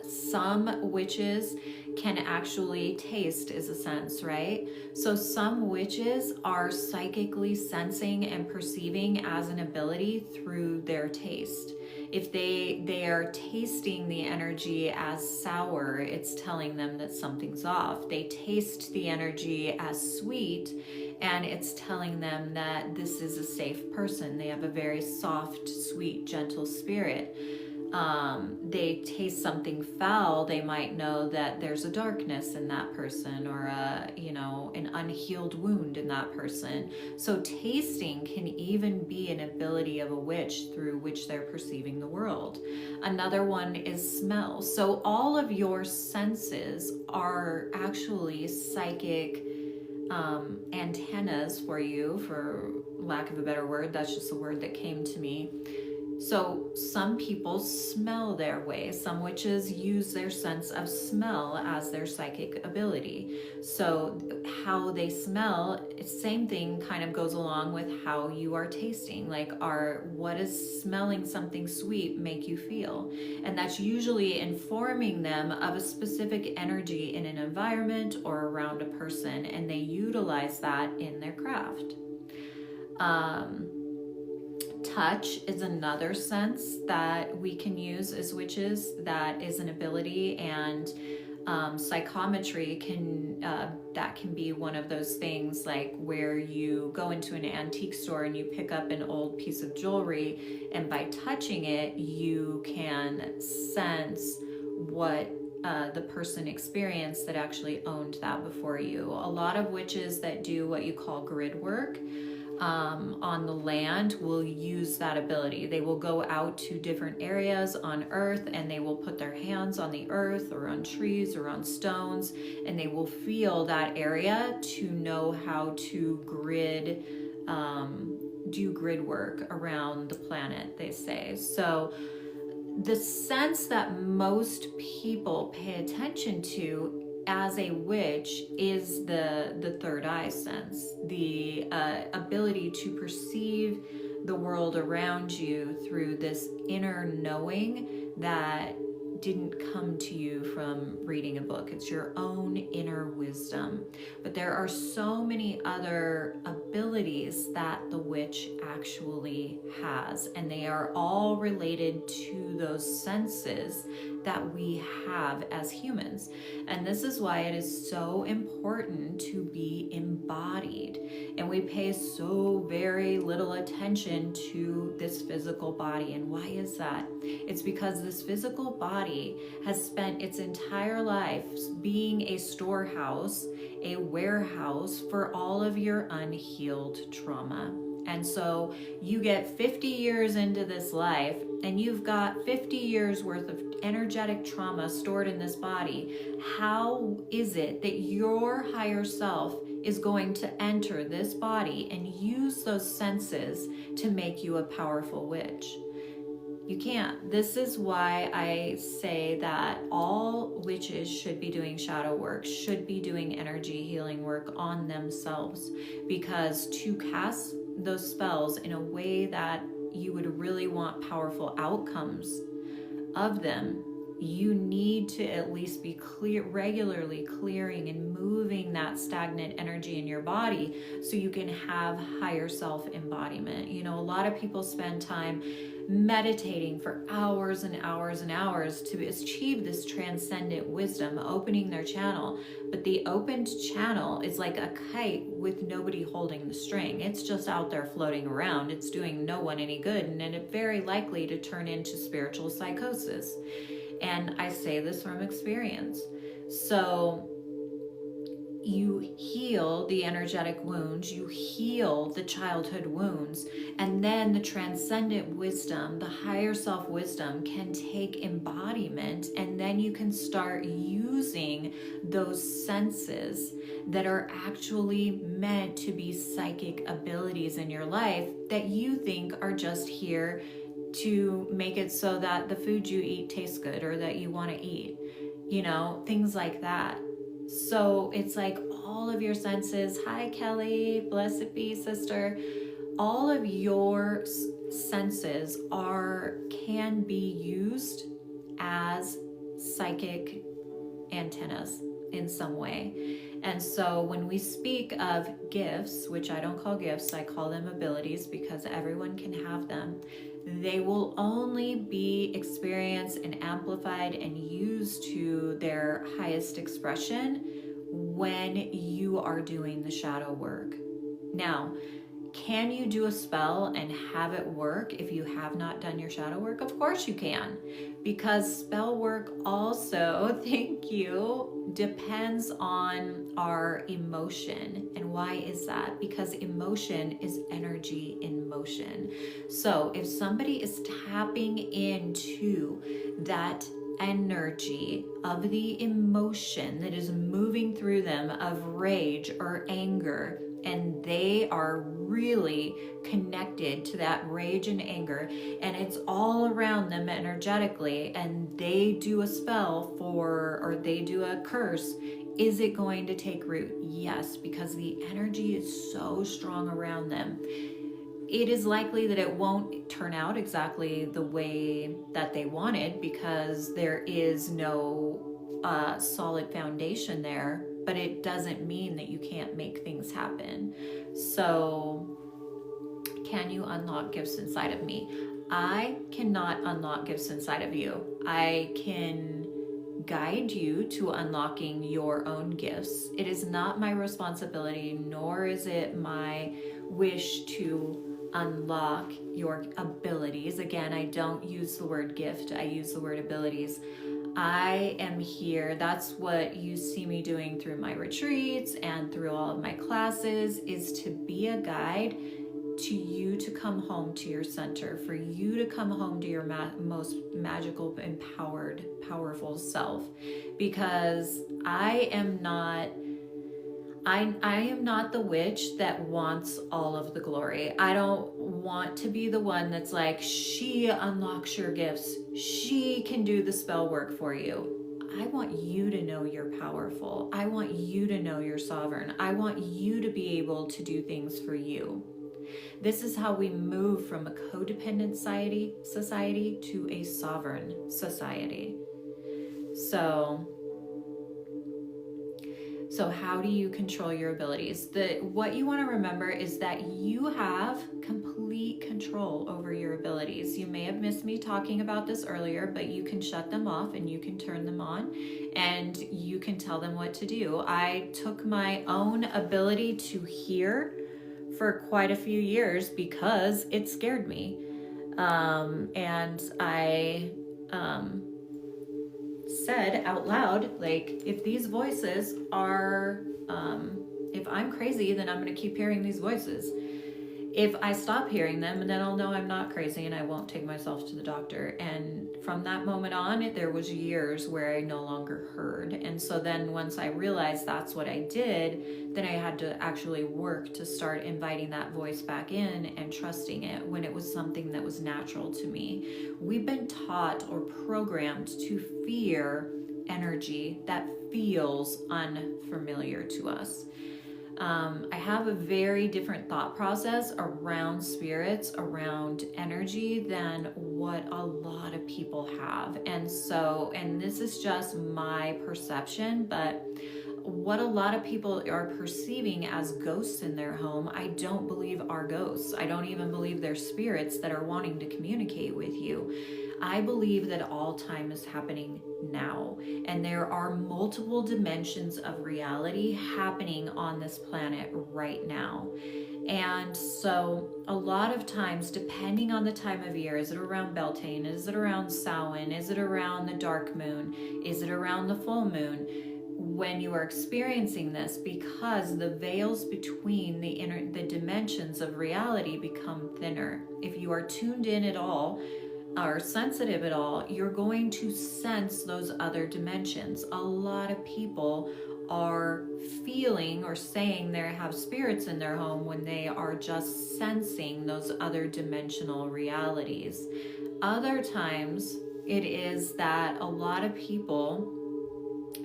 Some witches can actually taste, is a sense, right? So some witches are psychically sensing and perceiving as an ability through their taste. If they are tasting the energy as sour, it's telling them that something's off. They taste the energy as sweet, and it's telling them that this is a safe person. They have a very soft, sweet, gentle spirit. They taste something foul, they might know that there's a darkness in that person, or an unhealed wound in that person. So tasting can even be an ability of a witch through which they're perceiving the world. Another one is smell. So all of your senses are actually psychic antennas for you, for lack of a better word. That's just the word that came to me. So some people smell their way. Some witches use their sense of smell as their psychic ability. So how they smell, same thing kind of goes along with how you are tasting. Like, what does smelling something sweet make you feel? And that's usually informing them of a specific energy in an environment or around a person, and they utilize that in their craft. Touch is another sense that we can use as witches. That is an ability, and psychometry can be one of those things, like where you go into an antique store and you pick up an old piece of jewelry, and by touching it you can sense what the person experienced that actually owned that before you. A lot of witches that do what you call grid work on the land will use that ability. They will go out to different areas on earth, and they will put their hands on the earth or on trees or on stones, and they will feel that area to know how to do grid work around the planet, they say. So the sense that most people pay attention to as a witch is the third eye sense, the ability to perceive the world around you through this inner knowing that didn't come to you from reading a book. It's your own inner wisdom. But there are so many other abilities that the witch actually has, and they are all related to those senses that we have as humans. And this is why it is so important to be embodied. And we pay so very little attention to this physical body. And why is that? It's because this physical body has spent its entire life being a storehouse, a warehouse for all of your unhealed trauma. And so you get 50 years into this life, and you've got 50 years worth of energetic trauma stored in this body. How is it that your higher self is going to enter this body and use those senses to make you a powerful witch? You can't. This is why I say that all witches should be doing shadow work, should be doing energy healing work on themselves, because to cast those spells in a way that you would really want powerful outcomes of them, you need to at least be regularly clearing and moving that stagnant energy in your body so you can have higher self embodiment. You know, a lot of people spend time meditating for hours and hours and hours to achieve this transcendent wisdom, opening their channel. But the opened channel is like a kite with nobody holding the string. It's just out there floating around. It's doing no one any good, and it's very likely to turn into spiritual psychosis. And I say this from experience. So you heal the energetic wounds, you heal the childhood wounds, and then the transcendent wisdom, the higher self wisdom can take embodiment, and then you can start using those senses that are actually meant to be psychic abilities in your life that you think are just here to make it so that the food you eat tastes good or that you want to eat, you know, things like that. So it's like all of your senses, hi Kelly, blessed be sister, all of your senses can be used as psychic antennas in some way. And so when we speak of gifts, which I don't call gifts, I call them abilities, because everyone can have them, they will only be experienced and amplified and used to their highest expression when you are doing the shadow work. Now, can you do a spell and have it work if you have not done your shadow work? Of course you can, because spell work also, thank you, depends on our emotion. And why is that? Because emotion is energy in motion. So if somebody is tapping into that energy of the emotion that is moving through them of rage or anger, and they are really connected to that rage and anger, and it's all around them energetically, and they do a spell or they do a curse, is it going to take root? Yes, because the energy is so strong around them. It is likely that it won't turn out exactly the way that they wanted, because there is no solid foundation there, but it doesn't mean that you can't make things happen. So, can you unlock gifts inside of me? I cannot unlock gifts inside of you. I can guide you to unlocking your own gifts. It is not my responsibility, nor is it my wish to unlock your abilities. Again, I don't use the word gift, I use the word abilities. I am here. That's what you see me doing through my retreats and through all of my classes, is to be a guide to you to come home to your center, for you to come home to your most magical, empowered, powerful self. Because I am not the witch that wants all of the glory. I don't want to be the one that's like, she unlocks your gifts, she can do the spell work for you. I want you to know you're powerful. I want you to know you're sovereign. I want you to be able to do things for you. This is how we move from a codependent society to a sovereign society. So how do you control your abilities? What you want to remember is that you have complete control over your abilities. You may have missed me talking about this earlier, but you can shut them off and you can turn them on, and you can tell them what to do. I took my own ability to hear for quite a few years because it scared me. And I said out loud, like, if these voices are, if I'm crazy, then I'm going to keep hearing these voices. If I stop hearing them, then I'll know I'm not crazy and I won't take myself to the doctor. And from that moment on, there was years where I no longer heard. And so then once I realized that's what I did, then I had to actually work to start inviting that voice back in and trusting it when it was something that was natural to me. We've been taught or programmed to fear energy that feels unfamiliar to us. I have a very different thought process around spirits, around energy than what a lot of people have. And so, and this is just my perception, but what a lot of people are perceiving as ghosts in their home, I don't believe are ghosts. I don't even believe they're spirits that are wanting to communicate with you. I believe that all time is happening now, and there are multiple dimensions of reality happening on this planet right now. And so, a lot of times, depending on the time of year, is it around Beltane? Is it around Samhain? Is it around the dark moon? Is it around the full moon? When you are experiencing this, because the veils between the dimensions of reality become thinner. If you are tuned in at all, are sensitive at all, you're going to sense those other dimensions. A lot of people are feeling or saying they have spirits in their home when they are just sensing those other dimensional realities. Other times, it is that a lot of people,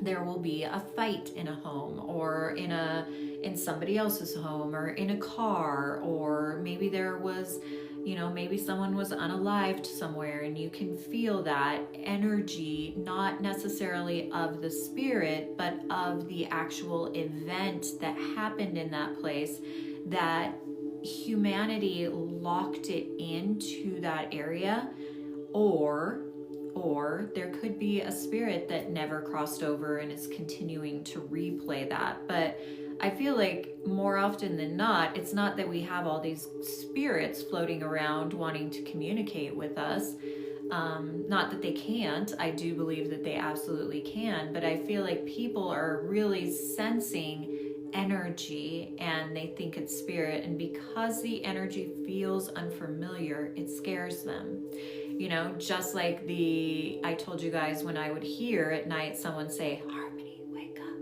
there will be a fight in a home, or in somebody else's home, or in a car, or maybe there was, maybe someone was unalived somewhere, and you can feel that energy, not necessarily of the spirit, but of the actual event that happened in that place, that humanity locked it into that area. Or there could be a spirit that never crossed over and is continuing to replay that. But I feel like more often than not, it's not that we have all these spirits floating around wanting to communicate with us. Not that they can't. I do believe that they absolutely can. But I feel like people are really sensing energy and they think it's spirit. And because the energy feels unfamiliar, it scares them. Just like I told you guys, when I would hear at night someone say, "Harmony, wake up."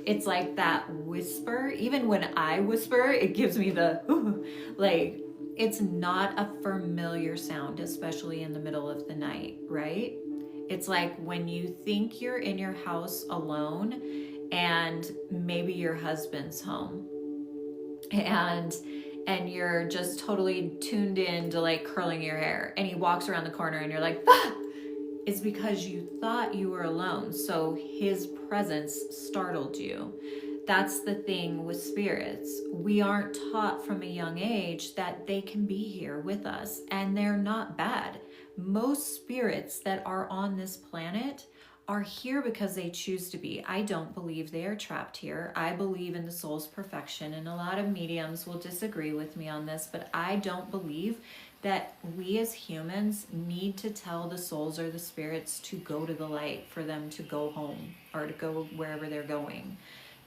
It's like that whisper. Even when I whisper, it gives me the, like, it's not a familiar sound, especially in the middle of the night, right? It's like when you think you're in your house alone and maybe your husband's home, and you're just totally tuned in to like curling your hair, and he walks around the corner and you're like, "Ah!" It's because you thought you were alone, so his presence startled you. That's the thing with spirits. We aren't taught from a young age that they can be here with us, and they're not bad. Most spirits that are on this planet are here because they choose to be. I don't believe they are trapped here. I believe in the soul's perfection, and a lot of mediums will disagree with me on this, but I don't believe that we as humans need to tell the souls or the spirits to go to the light for them to go home, or to go wherever they're going,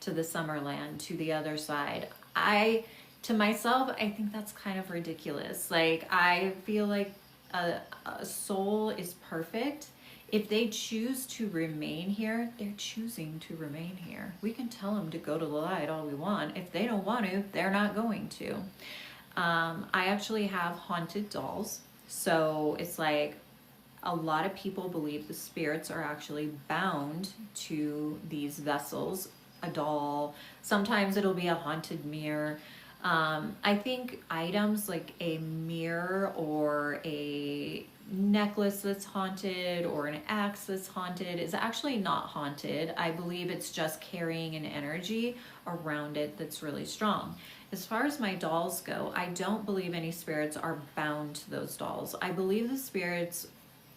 to the Summerland, to the other side. To myself, I think that's kind of ridiculous. Like, I feel like a soul is perfect. If they choose to remain here, they're choosing to remain here. We can tell them to go to the light all we want. If they don't want to, they're not going to. I actually have haunted dolls. So it's like a lot of people believe the spirits are actually bound to these vessels. A doll, sometimes it'll be a haunted mirror. I think items like a mirror or a necklace that's haunted or an axe that's haunted is actually not haunted. I believe it's just carrying an energy around it that's really strong. As far as my dolls go, I don't believe any spirits are bound to those dolls. I believe the spirits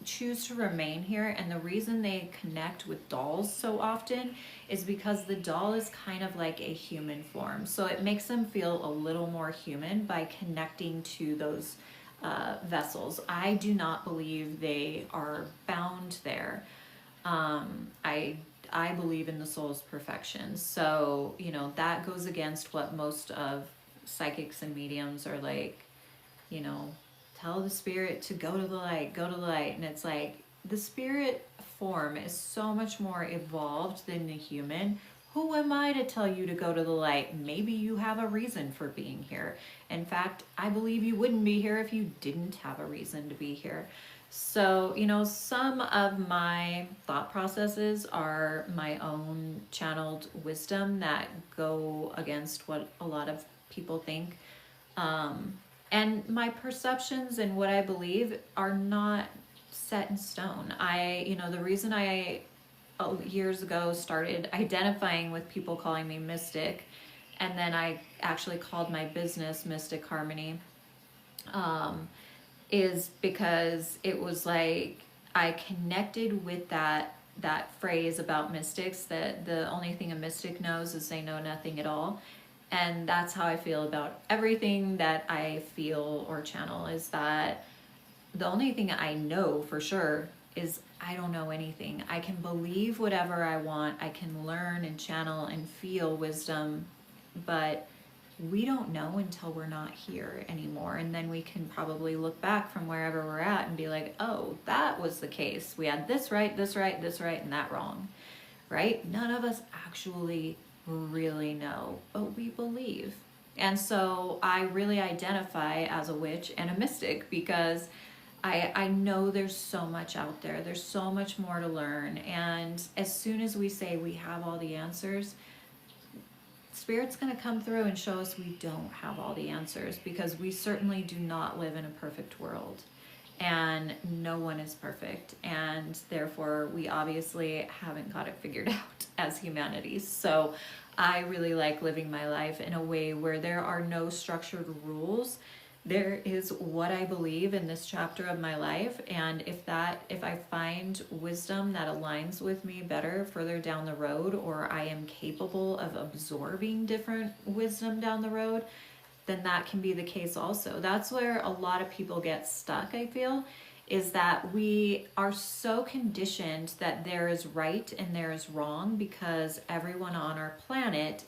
choose to remain here, and the reason they connect with dolls so often is because the doll is kind of like a human form, so it makes them feel a little more human by connecting to those vessels. I do not believe they are bound there. I believe in the soul's perfection, so that goes against what most of psychics and mediums are like, tell the spirit to go to the light, go to the light. And it's like, the spirit form is so much more evolved than the human. Who am I to tell you to go to the light? Maybe you have a reason for being here. In fact, I believe you wouldn't be here if you didn't have a reason to be here. So, some of my thought processes are my own channeled wisdom that go against what a lot of people think. Um, and my perceptions and what I believe are not set in stone. The reason I years ago started identifying with people calling me mystic, and then I actually called my business Mystic Harmony, is because it was like I connected with that phrase about mystics, that the only thing a mystic knows is they know nothing at all. And that's how I feel about everything that I feel or channel, is that the only thing I know for sure is I don't know anything. I can believe whatever I want. I can learn and channel and feel wisdom, but we don't know until we're not here anymore. And then we can probably look back from wherever we're at and be like, oh, that was the case. We had this right, this right, this right, and that wrong, right? None of us actually really know, but we believe. And so I really identify as a witch and a mystic because I know there's so much out there. There's so much more to learn. And as soon as we say we have all the answers, Spirit's going to come through and show us we don't have all the answers, because we certainly do not live in a perfect world. And no one is perfect. And therefore, we obviously haven't got it figured out as humanity. So I really like living my life in a way where there are no structured rules. There is what I believe in this chapter of my life, and if I find wisdom that aligns with me better further down the road, or I am capable of absorbing different wisdom down the road, then that can be the case also. That's where a lot of people get stuck, I feel, is that we are so conditioned that there is right and there is wrong, because everyone on our planet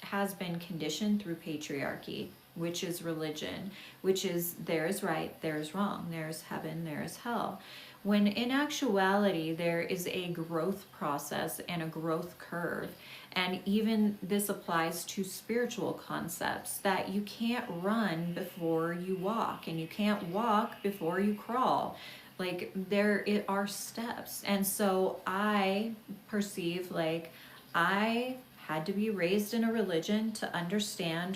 has been conditioned through patriarchy, which is religion, which is there is right, there is wrong, there is heaven, there is hell. When in actuality, there is a growth process and a growth curve. And even this applies to spiritual concepts, that you can't run before you walk, and you can't walk before you crawl. Like, there are steps. And so I perceive like I had to be raised in a religion, to understand,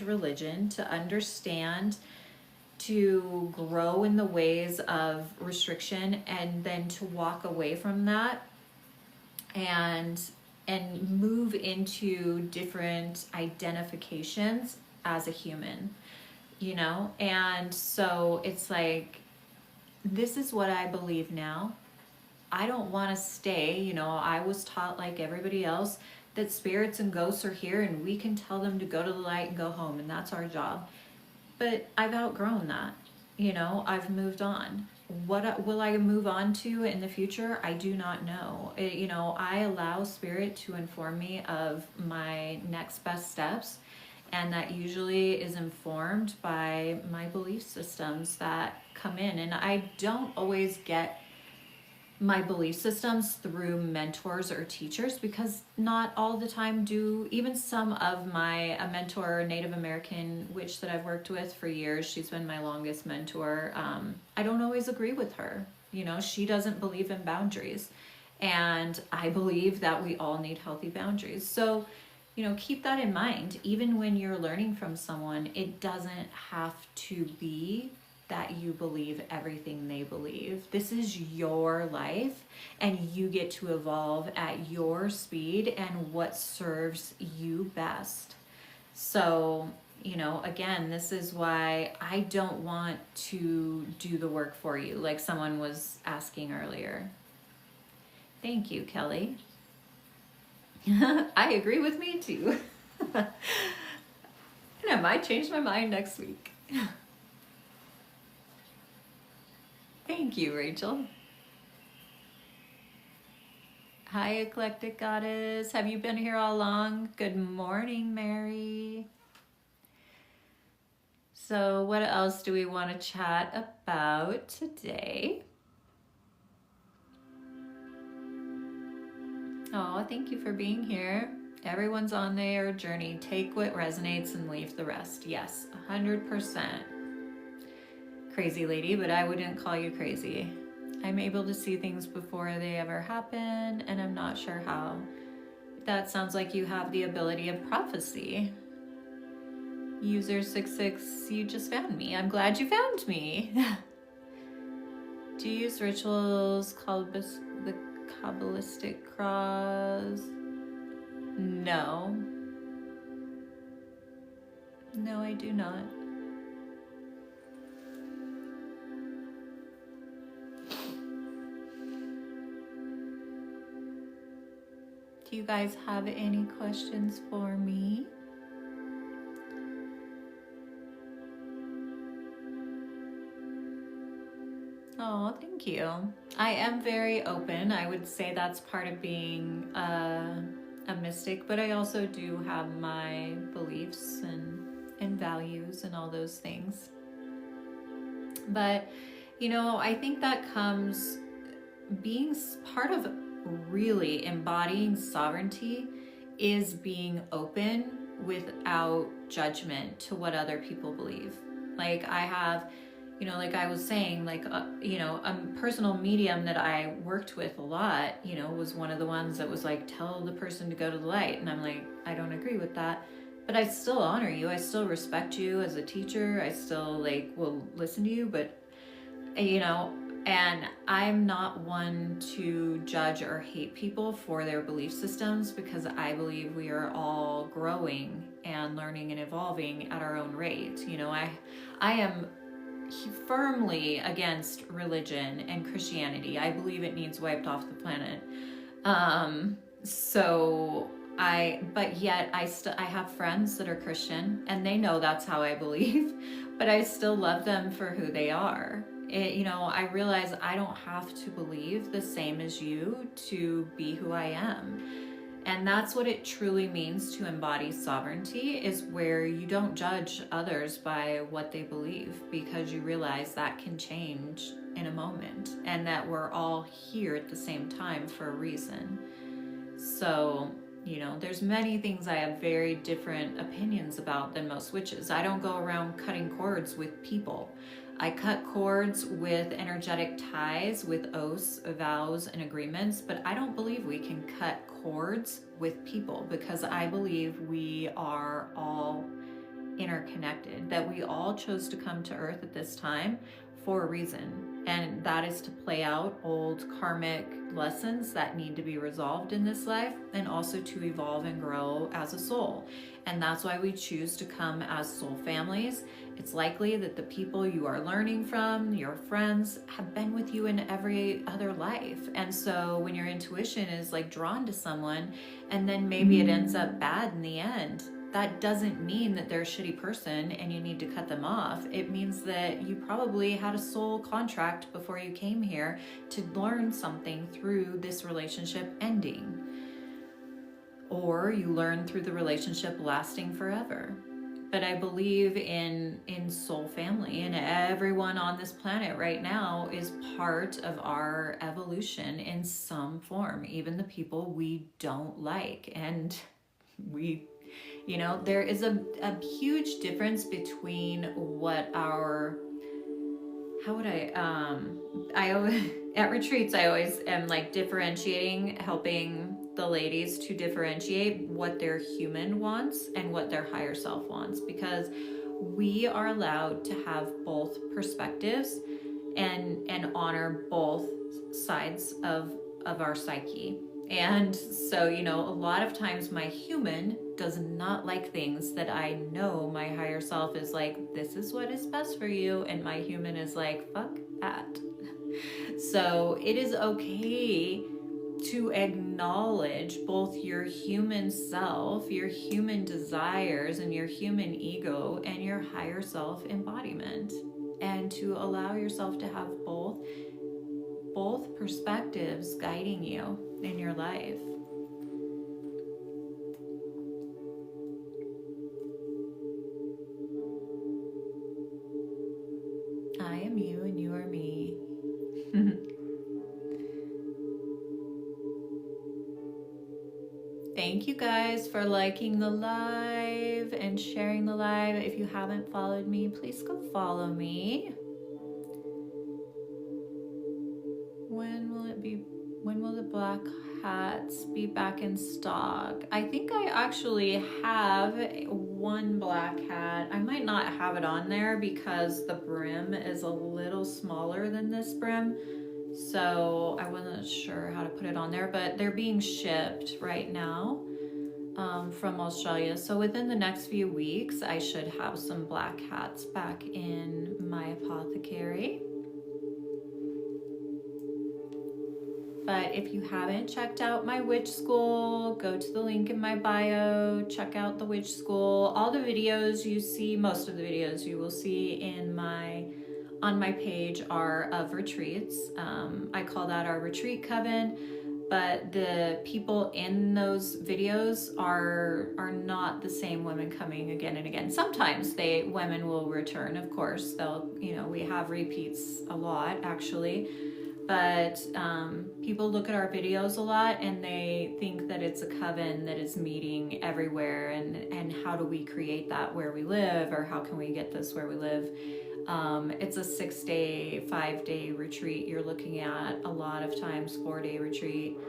to grow in the ways of restriction, and then to walk away from that and move into different identifications as a human, And so it's like, this is what I believe now. I don't want to stay, I was taught like everybody else that spirits and ghosts are here and we can tell them to go to the light and go home, and that's our job. But I've outgrown that. I've moved on. What will I move on to in the future? I do not know. I allow Spirit to inform me of my next best steps, and that usually is informed by my belief systems that come in. And I don't always get my belief systems through mentors or teachers, because not all the time do. Even some of a mentor, Native American witch that I've worked with for years, she's been my longest mentor. I don't always agree with her. She doesn't believe in boundaries, and I believe that we all need healthy boundaries. So, keep that in mind. Even when you're learning from someone, it doesn't have to be that you believe everything they believe. This is your life, and you get to evolve at your speed and what serves you best. So, again, this is why I don't want to do the work for you, like someone was asking earlier. Thank you, Kelly. I agree with me too. And I might change my mind next week. Thank you, Rachel. Hi, Eclectic Goddess. Have you been here all along? Good morning, Mary. So what else do we want to chat about today? Oh, thank you for being here. Everyone's on their journey. Take what resonates and leave the rest. Yes, 100%. Crazy lady, but I wouldn't call you crazy. I'm able to see things before they ever happen, and I'm not sure how. That sounds like you have the ability of prophecy. User 66, you just found me. I'm glad you found me. Do you use rituals called the Kabbalistic cross? No. No, I do not. Do you guys have any questions for me? Oh, thank you. I am very open. I would say that's part of being a mystic, but I also do have my beliefs and values and all those things. But, you know, I think that comes being part of really embodying sovereignty is being open without judgment to what other people believe. Like I have, you know, like I was saying, like, you know, a personal medium that I worked with a lot, you know, was one of the ones that was like, tell the person to go to the light. And I'm like, I don't agree with that. But I still honor you. I still respect you as a teacher. I still like will listen to you, but you know, and I'm not one to judge or hate people for their belief systems, because I believe we are all growing and learning and evolving at our own rate. You know, I am firmly against religion and Christianity. I believe it needs wiped off the planet. But yet I have friends that are Christian and they know that's how I believe, but I still love them for who they are. You know, I realize I don't have to believe the same as you to be who I am. And that's what it truly means to embody sovereignty, is where you don't judge others by what they believe, because you realize that can change in a moment and that we're all here at the same time for a reason. So, you know, there's many things I have very different opinions about than most witches. I don't go around cutting cords with people. I cut cords with energetic ties, with oaths, vows, and agreements, but I don't believe we can cut cords with people, because I believe we are all interconnected, that we all chose to come to Earth at this time for a reason, and that is to play out old karmic lessons that need to be resolved in this life, and also to evolve and grow as a soul. And that's why we choose to come as soul families. It's likely that the people you are learning from, your friends, have been with you in every other life. And so when your intuition is like drawn to someone and then maybe it ends up bad in the end, that doesn't mean that they're a shitty person and you need to cut them off. It means that you probably had a soul contract before you came here to learn something through this relationship ending. Or you learn through the relationship lasting forever. But I believe in soul family, and everyone on this planet right now is part of our evolution in some form, even the people we don't like. And we, you know, there is a huge difference between what our, how would I always, at retreats, I always am like differentiating, helping the ladies to differentiate what their human wants and what their higher self wants, because we are allowed to have both perspectives and honor both sides of our psyche. And so, you know, a lot of times my human does not like things that I know my higher self is like, this is what is best for you, and my human is like, fuck that. So it is okay to acknowledge both your human self, your human desires, and your human ego, and your higher self embodiment, and to allow yourself to have both perspectives guiding you in your life. I am you and you are me. Thank you guys for liking the live and sharing the live. If you haven't followed me, please go follow me. black hats be back in stock? I think I actually have one black hat. I might not have it on there because the brim is a little smaller than this brim. So I wasn't sure how to put it on there, but they're being shipped right now from Australia. So within the next few weeks, I should have some black hats back in my apothecary. But if you haven't checked out my witch school, go to the link in my bio, check out the witch school. All the videos you see, most of the videos you will see on my page are of retreats. I call that our retreat coven, but the people in those videos are not the same women coming again and again. Sometimes women will return, of course. We have repeats a lot actually. But people look at our videos a lot and they think that it's a coven that is meeting everywhere, and how do we create that where we live, or how can we get this where we live? It's a 6-day, 5-day retreat. You're looking at a lot of times 4-day retreat,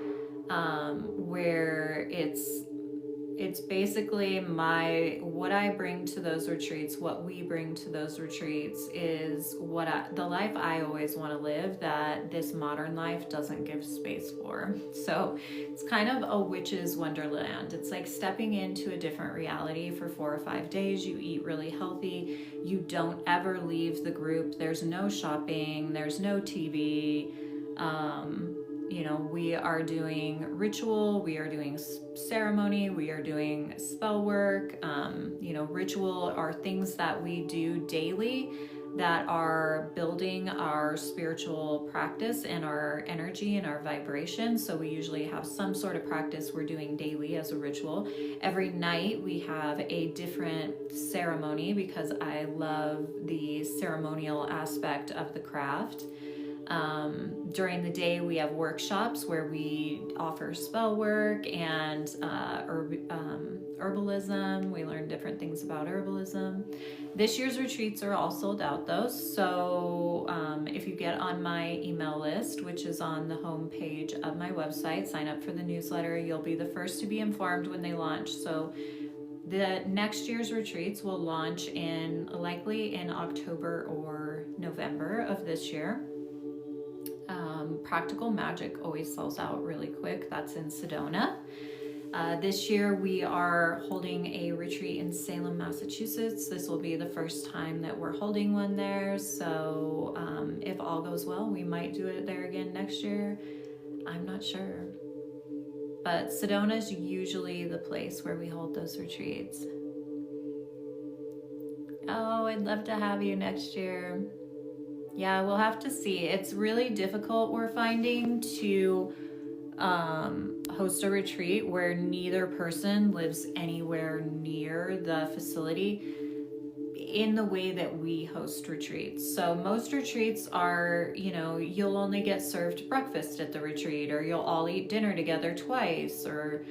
where it's basically what I bring to those retreats, what we bring to those retreats is the life I always want to live, that this modern life doesn't give space for. So it's kind of a witch's wonderland. It's like stepping into a different reality for 4 or 5 days. You eat really healthy. You don't ever leave the group. There's no shopping. There's no TV. We are doing ritual, we are doing ceremony, we are doing spell work. Ritual are things that we do daily that are building our spiritual practice and our energy and our vibration. So we usually have some sort of practice we're doing daily as a ritual. Every night we have a different ceremony because I love the ceremonial aspect of the craft. During the day we have workshops where we offer spell work and herbalism. We learn different things about herbalism. This year's retreats are all sold out though, so if you get on my email list, which is on the home page of my website, sign up for the newsletter, you'll be the first to be informed when they launch. So the next year's retreats will launch likely in October or November of this year. Practical Magick always sells out really quick. That's in Sedona. This year we are holding a retreat in Salem, Massachusetts. This will be the first time that we're holding one there. So if all goes well, we might do it there again next year. I'm not sure. But Sedona is usually the place where we hold those retreats. Oh, I'd love to have you next year. Yeah, we'll have to see. It's really difficult, we're finding, to host a retreat where neither person lives anywhere near the facility in the way that we host retreats. So most retreats are, you'll only get served breakfast at the retreat, or you'll all eat dinner together twice, or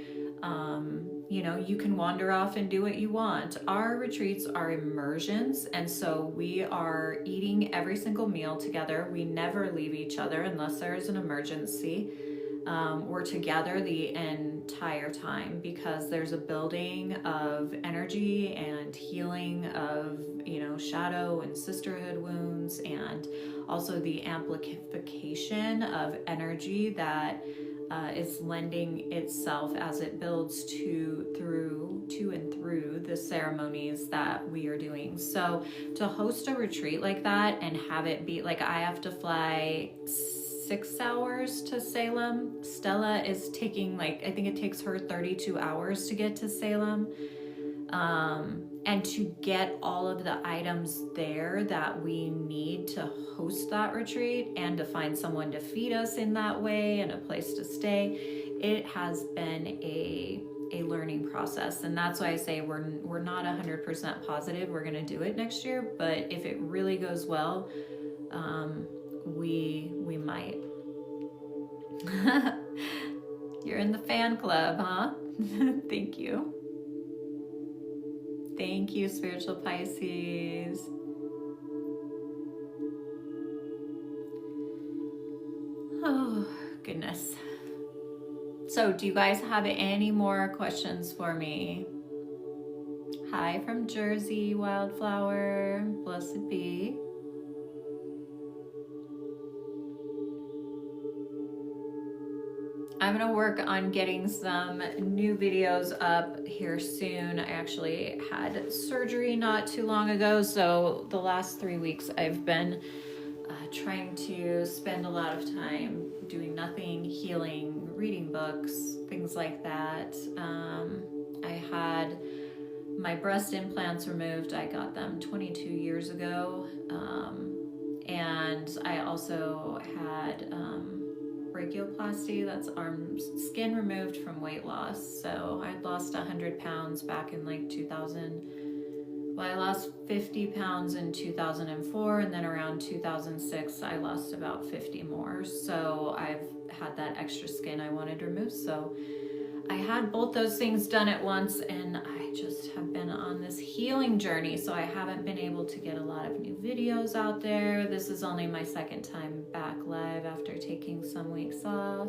you can wander off and do what you want. Our retreats are immersions, and so we are eating every single meal together. We never leave each other unless there is an emergency. We're together the entire time because there's a building of energy and healing of, shadow and sisterhood wounds, and also the amplification of energy that is lending itself as it builds to and through the ceremonies that we are doing. So to host a retreat like that and have it be like, I have to fly 6 hours to Salem. Stella is taking I think it takes her 32 hours to get to Salem. And to get all of the items there that we need to host that retreat and to find someone to feed us in that way and a place to stay, it has been a learning process. And that's why I say we're not 100% positive we're going to do it next year, but if it really goes well, we might. You're in the fan club, huh? Thank you. Thank you, Spiritual Pisces. Oh, goodness. So do you guys have any more questions for me? Hi from Jersey, Wildflower. Blessed be. I'm gonna work on getting some new videos up here soon. I actually had surgery not too long ago, so the last 3 weeks I've been trying to spend a lot of time doing nothing, healing, reading books, things like that. I had my breast implants removed. I got them 22 years ago. And I also had brachioplasty, that's arm skin removed from weight loss. So I'd lost 100 pounds back in like 2000. Well, I lost 50 pounds in 2004, and then around 2006, I lost about 50 more. So I've had that extra skin I wanted removed. So I had both those things done at once, and I just have been on this healing journey. So I haven't been able to get a lot of new videos out there. This is only my second time back live after taking some weeks off.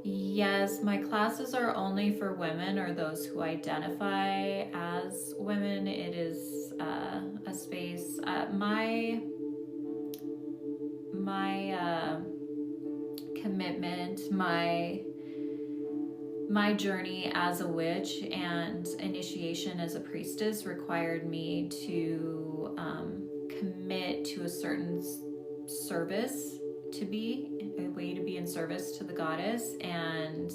Yes, my classes are only for women or those who identify as women. It is a space. My commitment, my journey as a witch and initiation as a priestess required me to commit to a certain service, to be a way to be in service to the goddess, and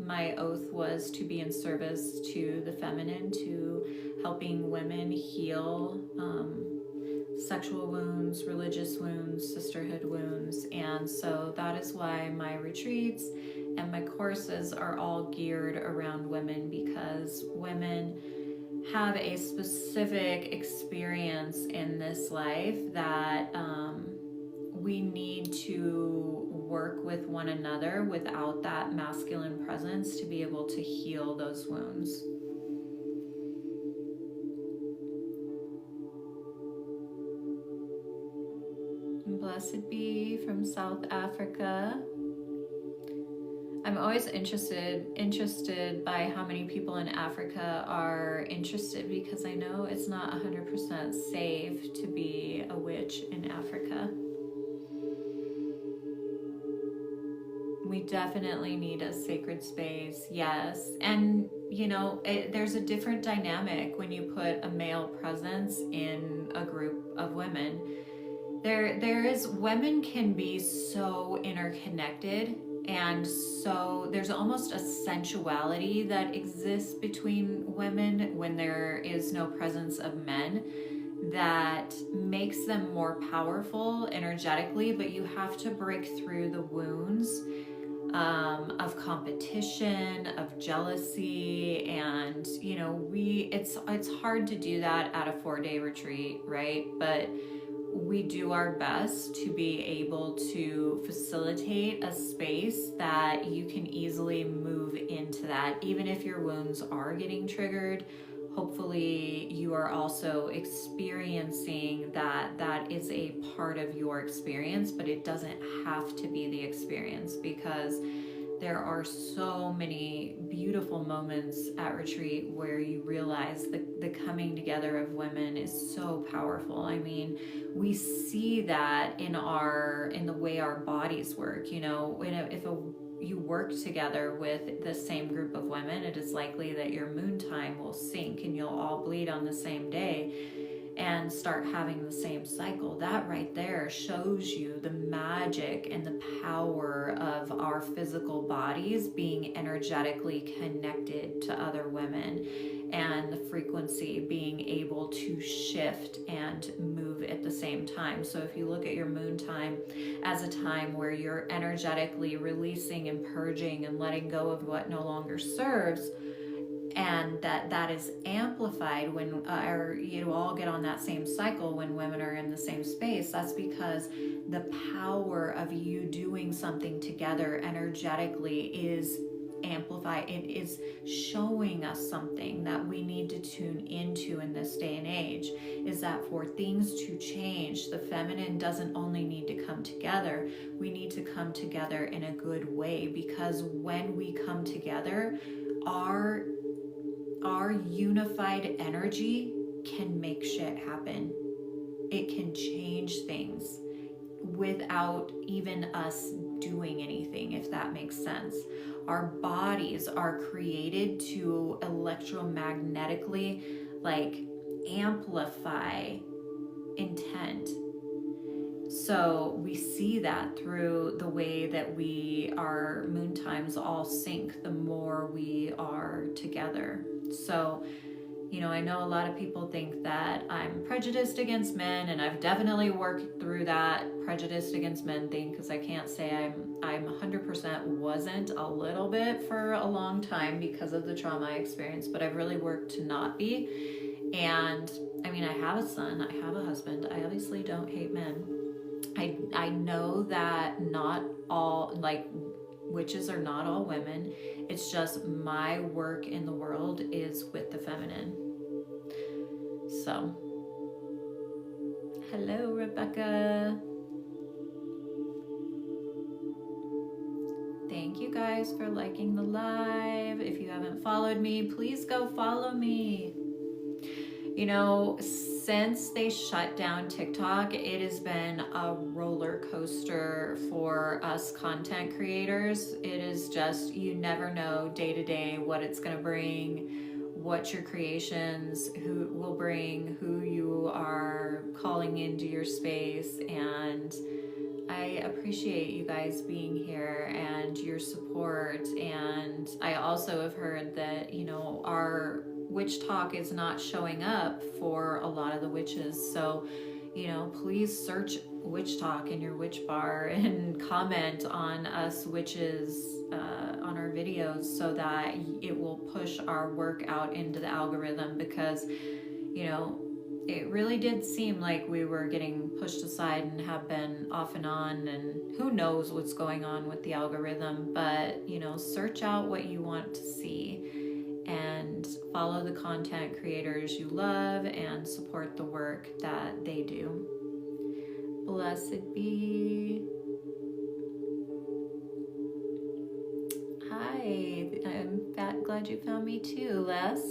my oath was to be in service to the feminine, to helping women heal sexual wounds, religious wounds, sisterhood wounds. And so that is why my retreats and my courses are all geared around women, because women have a specific experience in this life that we need to work with one another without that masculine presence to be able to heal those wounds. Blessed be from South Africa. I'm always interested by how many people in Africa are interested, because I know it's not 100% safe to be a witch in Africa. We definitely need a sacred space, yes. And you know, there's a different dynamic when you put a male presence in a group of women. Women can be so interconnected, and so there's almost a sensuality that exists between women when there is no presence of men, that makes them more powerful energetically. But you have to break through the wounds of competition, of jealousy, and you know, it's hard to do that at a 4-day retreat, right? But we do our best to be able to facilitate a space that you can easily move into that. Even if your wounds are getting triggered, hopefully you are also experiencing that is a part of your experience, but it doesn't have to be the experience, because there are so many beautiful moments at retreat where you realize the coming together of women is so powerful. I mean, we see that in the way our bodies work. You know, if you work together with the same group of women, it is likely that your moon time will sync and you'll all bleed on the same day and start having the same cycle. That right there shows you the magic and the power of our physical bodies being energetically connected to other women, and the frequency being able to shift and move at the same time. So if you look at your moon time as a time where you're energetically releasing and purging and letting go of what no longer serves, and that is amplified when you all get on that same cycle when women are in the same space, that's because the power of you doing something together energetically is amplify. It is showing us something that we need to tune into in this day and age, is that for things to change, the feminine doesn't only need to come together, we need to come together in a good way, because when we come together, our unified energy can make shit happen. It can change things without even us doing anything, if that makes sense. Our bodies are created to electromagnetically like amplify intent. So we see that through the way that our moon times all sync the more we are together. So I know a lot of people think that I'm prejudiced against men, and I've definitely worked through that prejudiced against men thing, because I can't say I'm 100% wasn't, a little bit for a long time because of the trauma I experienced, but I've really worked to not be. And I mean, I have a son, I have a husband, I obviously don't hate men. I know that not all, like, witches are not all women. It's just my work in the world is with the feminine. So, hello, Rebecca. Thank you guys for liking the live. If you haven't followed me, please go follow me. Since they shut down TikTok, it has been a roller coaster for us content creators. It is just, you never know day to day what it's going to bring, what your creations who will bring, who you are calling into your space. And I appreciate you guys being here and your support. And I also have heard that, our witch talk is not showing up for a lot of the witches. So, please search witch talk in your witch bar and comment on us witches on our videos, so that it will push our work out into the algorithm, because, it really did seem like we were getting pushed aside and have been off and on, and who knows what's going on with the algorithm. But, search out what you want to see and follow the content creators you love and support the work that they do. Blessed be. Hi, I'm glad you found me too, Les.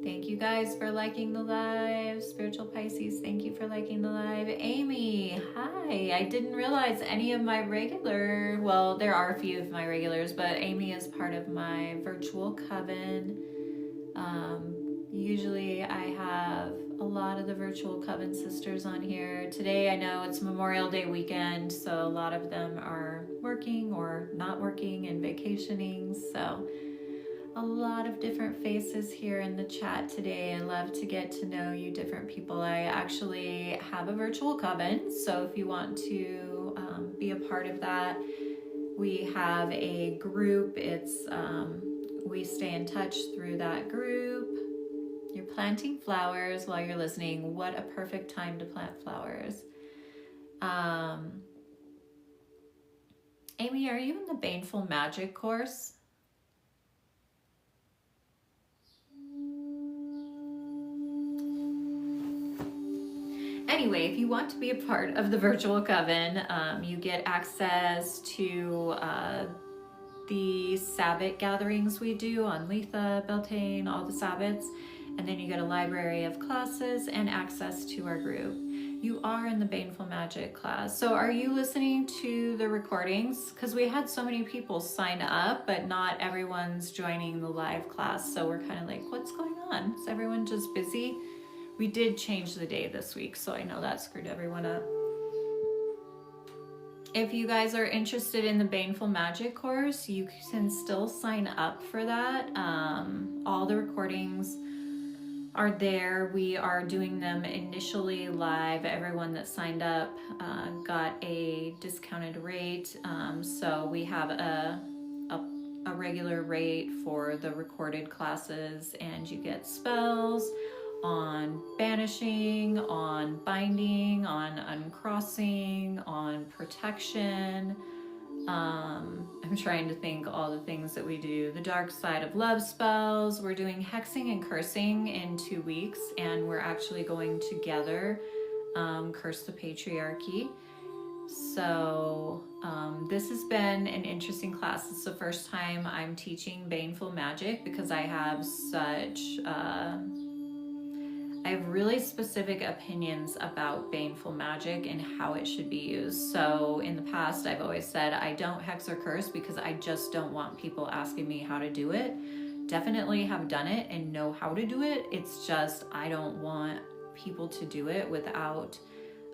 Thank you guys for liking the live. Spiritual Pisces, thank you for liking the live. Amy, hi. I didn't realize any of my well, there are a few of my regulars, but Amy is part of my virtual coven. Usually I have a lot of the virtual coven sisters on here. Today I know it's Memorial Day weekend, so a lot of them are working or not working and vacationing. So a lot of different faces here in the chat today. I love to get to know you different people. I actually have a virtual coven, so if you want to be a part of that, we have a group. It's we stay in touch through that group. You're planting flowers while you're listening. What a perfect time to plant flowers. Amy, are you in the Baneful Magic course? Anyway, if you want to be a part of the virtual coven, you get access to the Sabbath gatherings we do on Letha, Beltane, all the Sabbaths, and then you get a library of classes and access to our group. You are in the Baneful Magic class. So are you listening to the recordings? Because we had so many people sign up, but not everyone's joining the live class. So we're kind of like, what's going on? Is everyone just busy? We did change the day this week, so I know that screwed everyone up. If you guys are interested in the Baneful Magic course, you can still sign up for that. All the recordings are there. We are doing them initially live. Everyone that signed up got a discounted rate. So we have a regular rate for the recorded classes, and you get spells on banishing, on binding, on uncrossing, on protection, I'm trying to think all the things that we do. The dark side of love spells. We're doing hexing and cursing in 2 weeks, and we're actually going together curse the patriarchy. So this has been an interesting class. It's the first time I'm teaching baneful magic because I have I have really specific opinions about baneful magic and how it should be used. So in the past, I've always said I don't hex or curse because I just don't want people asking me how to do it. Definitely have done it and know how to do it. It's just I don't want people to do it without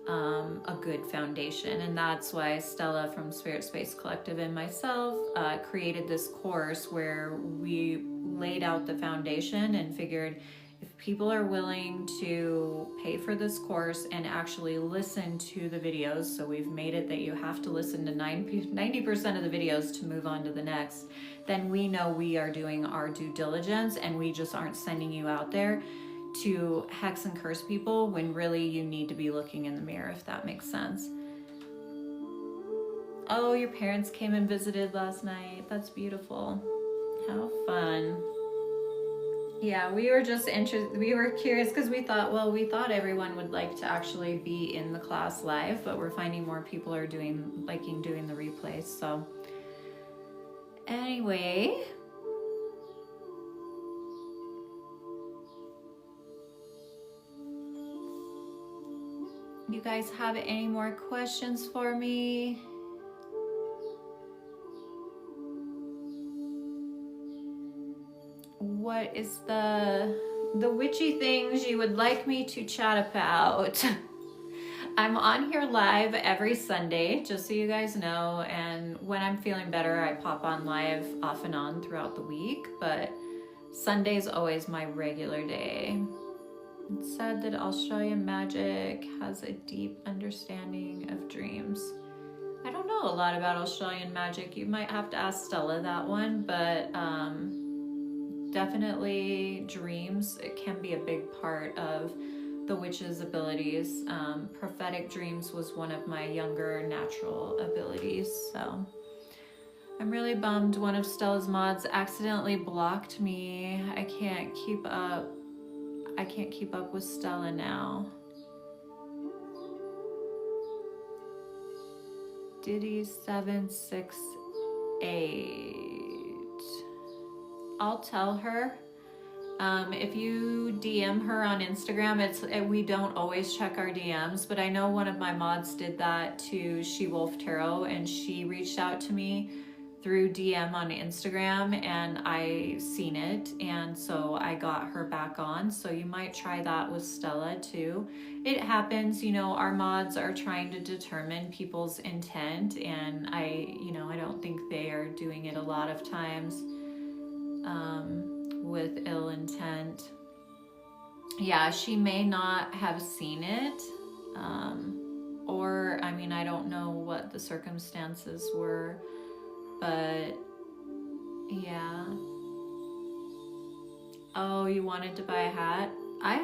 a good foundation. And that's why Stella from Spirit Space Collective and myself created this course where we laid out the foundation and figured if people are willing to pay for this course and actually listen to the videos, so we've made it that you have to listen to 90% of the videos to move on to the next, then we know we are doing our due diligence and we just aren't sending you out there to hex and curse people when really you need to be looking in the mirror, if that makes sense. Oh, your parents came and visited last night. That's beautiful. How fun. Yeah, we were just interested. We were curious because we thought everyone would like to actually be in the class live, but we're finding more people are liking doing the replays. So anyway, you guys have any more questions for me? What is the witchy things you would like me to chat about? I'm on here live every Sunday, just so you guys know, and when I'm feeling better, I pop on live off and on throughout the week, but Sunday's always my regular day. It's said that Australian magic has a deep understanding of dreams. I don't know a lot about Australian magic. You might have to ask Stella that one, but definitely dreams, it can be a big part of the witch's abilities. Prophetic dreams was one of my younger natural abilities, so I'm really bummed one of Stella's mods accidentally blocked me. I can't keep up with Stella now. Diddy 768. I'll tell her. If you DM her on Instagram, we don't always check our DMs, but I know one of my mods did that to She Wolf Tarot, and she reached out to me through DM on Instagram, and I seen it, and so I got her back on. So you might try that with Stella too. It happens, our mods are trying to determine people's intent, and I don't think they are doing it a lot of times with ill intent. Yeah, she may not have seen it, or I don't know what the circumstances were, but yeah. Oh, you wanted to buy a hat? I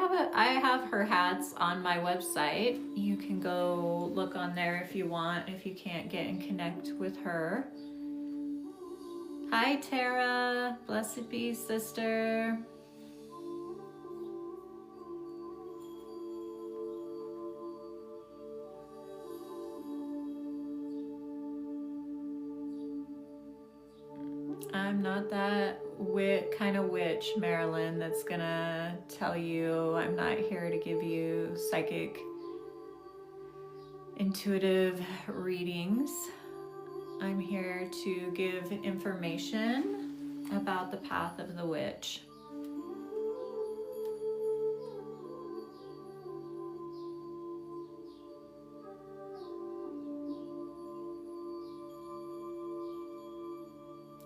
have her hats on my website. You can go look on there if you want, if you can't get and connect with her. Hi, Tara. Blessed be, sister. I'm not that kind of witch, Marilyn, that's gonna tell you. I'm not here to give you psychic, intuitive readings. I'm here to give information about the path of the witch.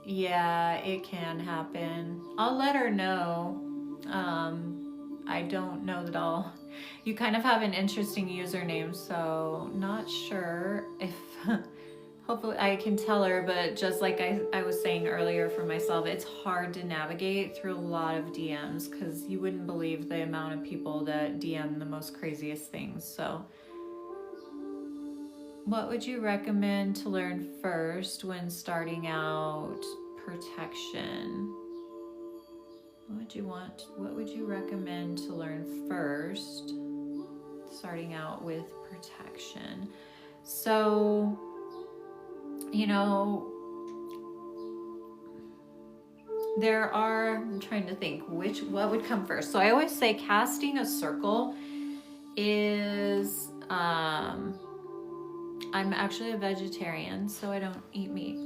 Yeah, it can happen. I'll let her know. I don't know that you kind of have an interesting username, so not sure if hopefully I can tell her, but just like I was saying earlier for myself, it's hard to navigate through a lot of DMs because you wouldn't believe the amount of people that DM the most craziest things. So What would you recommend to learn first when starting out protection? What would you recommend to learn first starting out with protection? So, I'm trying to think what would come first. So I always say casting a circle is, I'm actually a vegetarian, so I don't eat meat,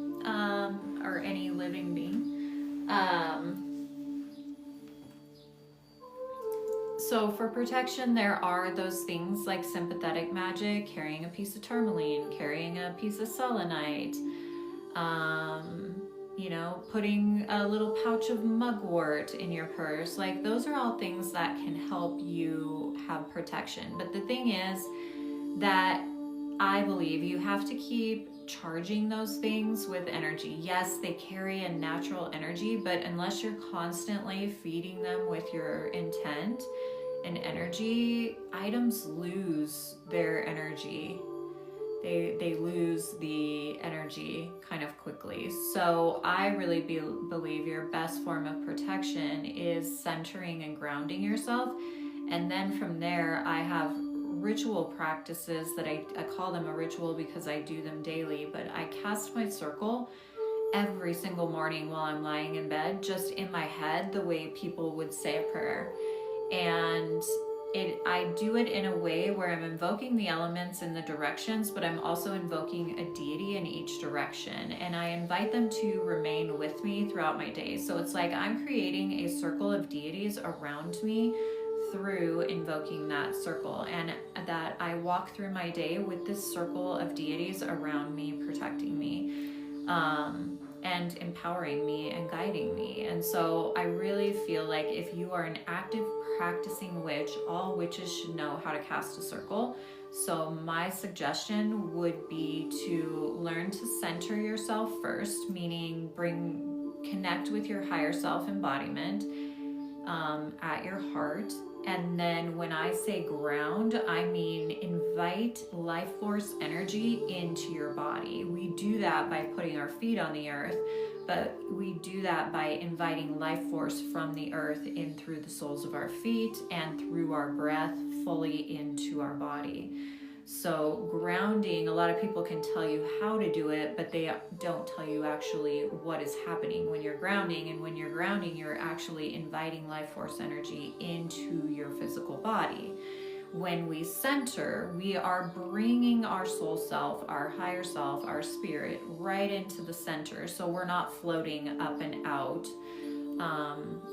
or any living being. So for protection, there are those things like sympathetic magic, carrying a piece of tourmaline, carrying a piece of selenite, putting a little pouch of mugwort in your purse. Like, those are all things that can help you have protection. But the thing is that I believe you have to keep charging those things with energy. Yes, they carry a natural energy, but unless you're constantly feeding them with your intent and energy, items lose their energy. They lose the energy kind of quickly. So I really believe your best form of protection is centering and grounding yourself. And then from there, I have ritual practices that I call them a ritual because I do them daily, but I cast my circle every single morning while I'm lying in bed, just in my head, the way people would say a prayer. And I do it in a way where I'm invoking the elements in the directions, but I'm also invoking a deity in each direction. And I invite them to remain with me throughout my day. So it's like I'm creating a circle of deities around me through invoking that circle, and that I walk through my day with this circle of deities around me, protecting me, and empowering me and guiding me. And so I really feel like if you are an active practicing witch, all witches should know how to cast a circle. So my suggestion would be to learn to center yourself first, meaning connect with your higher self embodiment at your heart. And then when I say ground, I mean invite life force energy into your body. We do that by putting our feet on the earth, but we do that by inviting life force from the earth in through the soles of our feet and through our breath fully into our body. So grounding, a lot of people can tell you how to do it, but they don't tell you actually what is happening when you're grounding. And when you're grounding, you're actually inviting life force energy into your physical body. When we center, we are bringing our soul self, our higher self, our spirit right into the center. So we're not floating up and out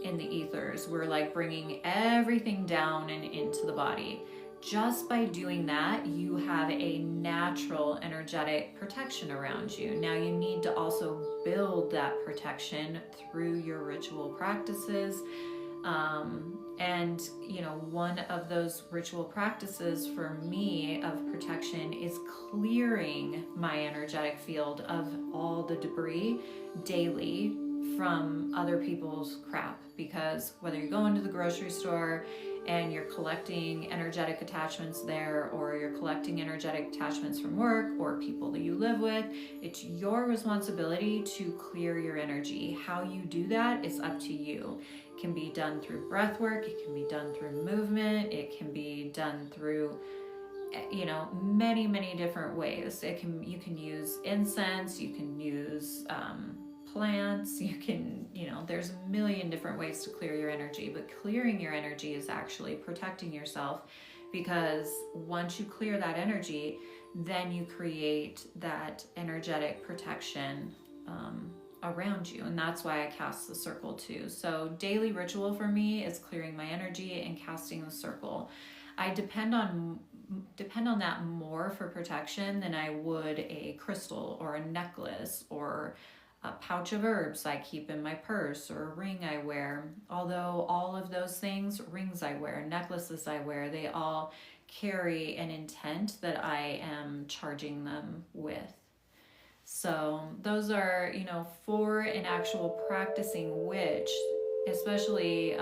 in the ethers. We're like bringing everything down and into the body. Just by doing that, you have a natural energetic protection around you. Now you need to also build that protection through your ritual practices. And one of those ritual practices for me of protection is clearing my energetic field of all the debris daily from other people's crap. Because whether you're going to the grocery store and you're collecting energetic attachments there, or you're collecting energetic attachments from work or people that you live with, it's your responsibility to clear your energy. How you do that is up to you. It can be done through breath work, it can be done through movement, it can be done through many different ways. You can use incense, you can use plants, you can, there's a million different ways to clear your energy, but clearing your energy is actually protecting yourself, because once you clear that energy, then you create that energetic protection around you. And that's why I cast the circle too. So daily ritual for me is clearing my energy and casting the circle. I depend on that more for protection than I would a crystal or a necklace or a pouch of herbs I keep in my purse, or a ring I wear. Although all of those things, rings I wear, necklaces I wear, they all carry an intent that I am charging them with. So those are, for an actual practicing witch, especially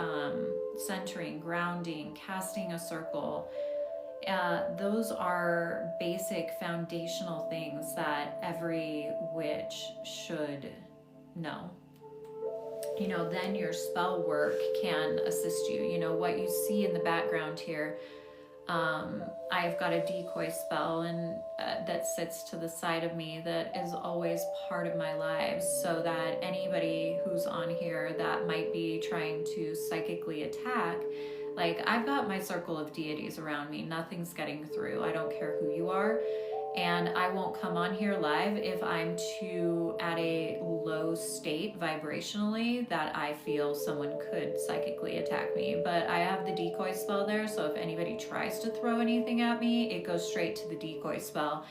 centering, grounding, casting a circle, Those are basic foundational things that every witch should know. Then your spell work can assist you. What you see in the background here, I've got a decoy spell and that sits to the side of me that is always part of my lives, so that anybody who's on here that might be trying to psychically attack, like, I've got my circle of deities around me. Nothing's getting through. I don't care who you are. And I won't come on here live if I'm too at a low state vibrationally that I feel someone could psychically attack me. But I have the decoy spell there, so if anybody tries to throw anything at me, it goes straight to the decoy spell.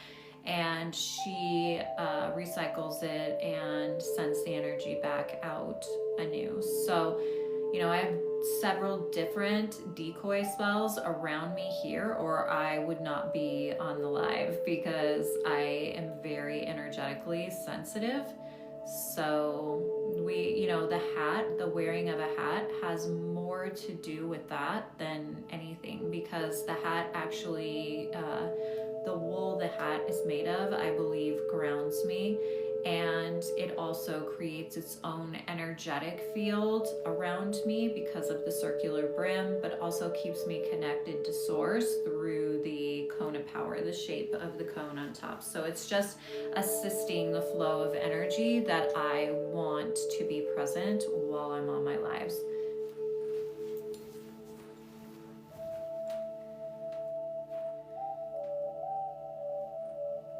And she recycles it and sends the energy back out anew. So, I have several different decoy spells around me here, or I would not be on the live, because I am very energetically sensitive. So the wearing of a hat has more to do with that than anything, because the hat actually, the wool the hat is made of, I believe, grounds me. And it also creates its own energetic field around me because of the circular brim, but also keeps me connected to source through the cone of power, the shape of the cone on top. So it's just assisting the flow of energy that I want to be present while I'm on my lives.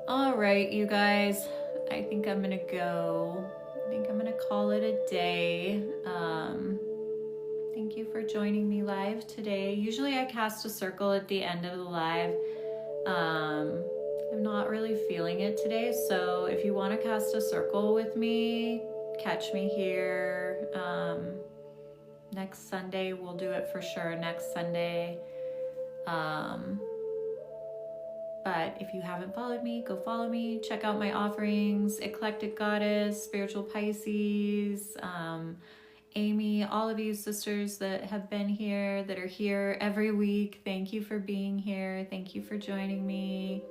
All right, you guys. I think I'm gonna go. I think I'm gonna call it a day. Thank you for joining me live today. Usually I cast a circle at the end of the live. I'm not really feeling it today, so if you want to cast a circle with me, catch me here. Next Sunday, we'll do it for sure. Next Sunday. But if you haven't followed me, go follow me. Check out my offerings, Eclectic Goddess, Spiritual Pisces, Amy, all of you sisters that have been here, that are here every week. Thank you for being here. Thank you for joining me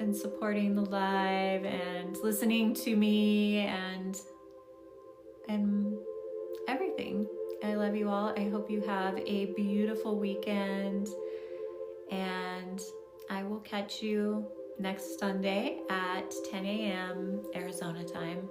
and supporting the live and listening to me and everything. I love you all. I hope you have a beautiful weekend. And I will catch you next Sunday at 10 a.m. Arizona time.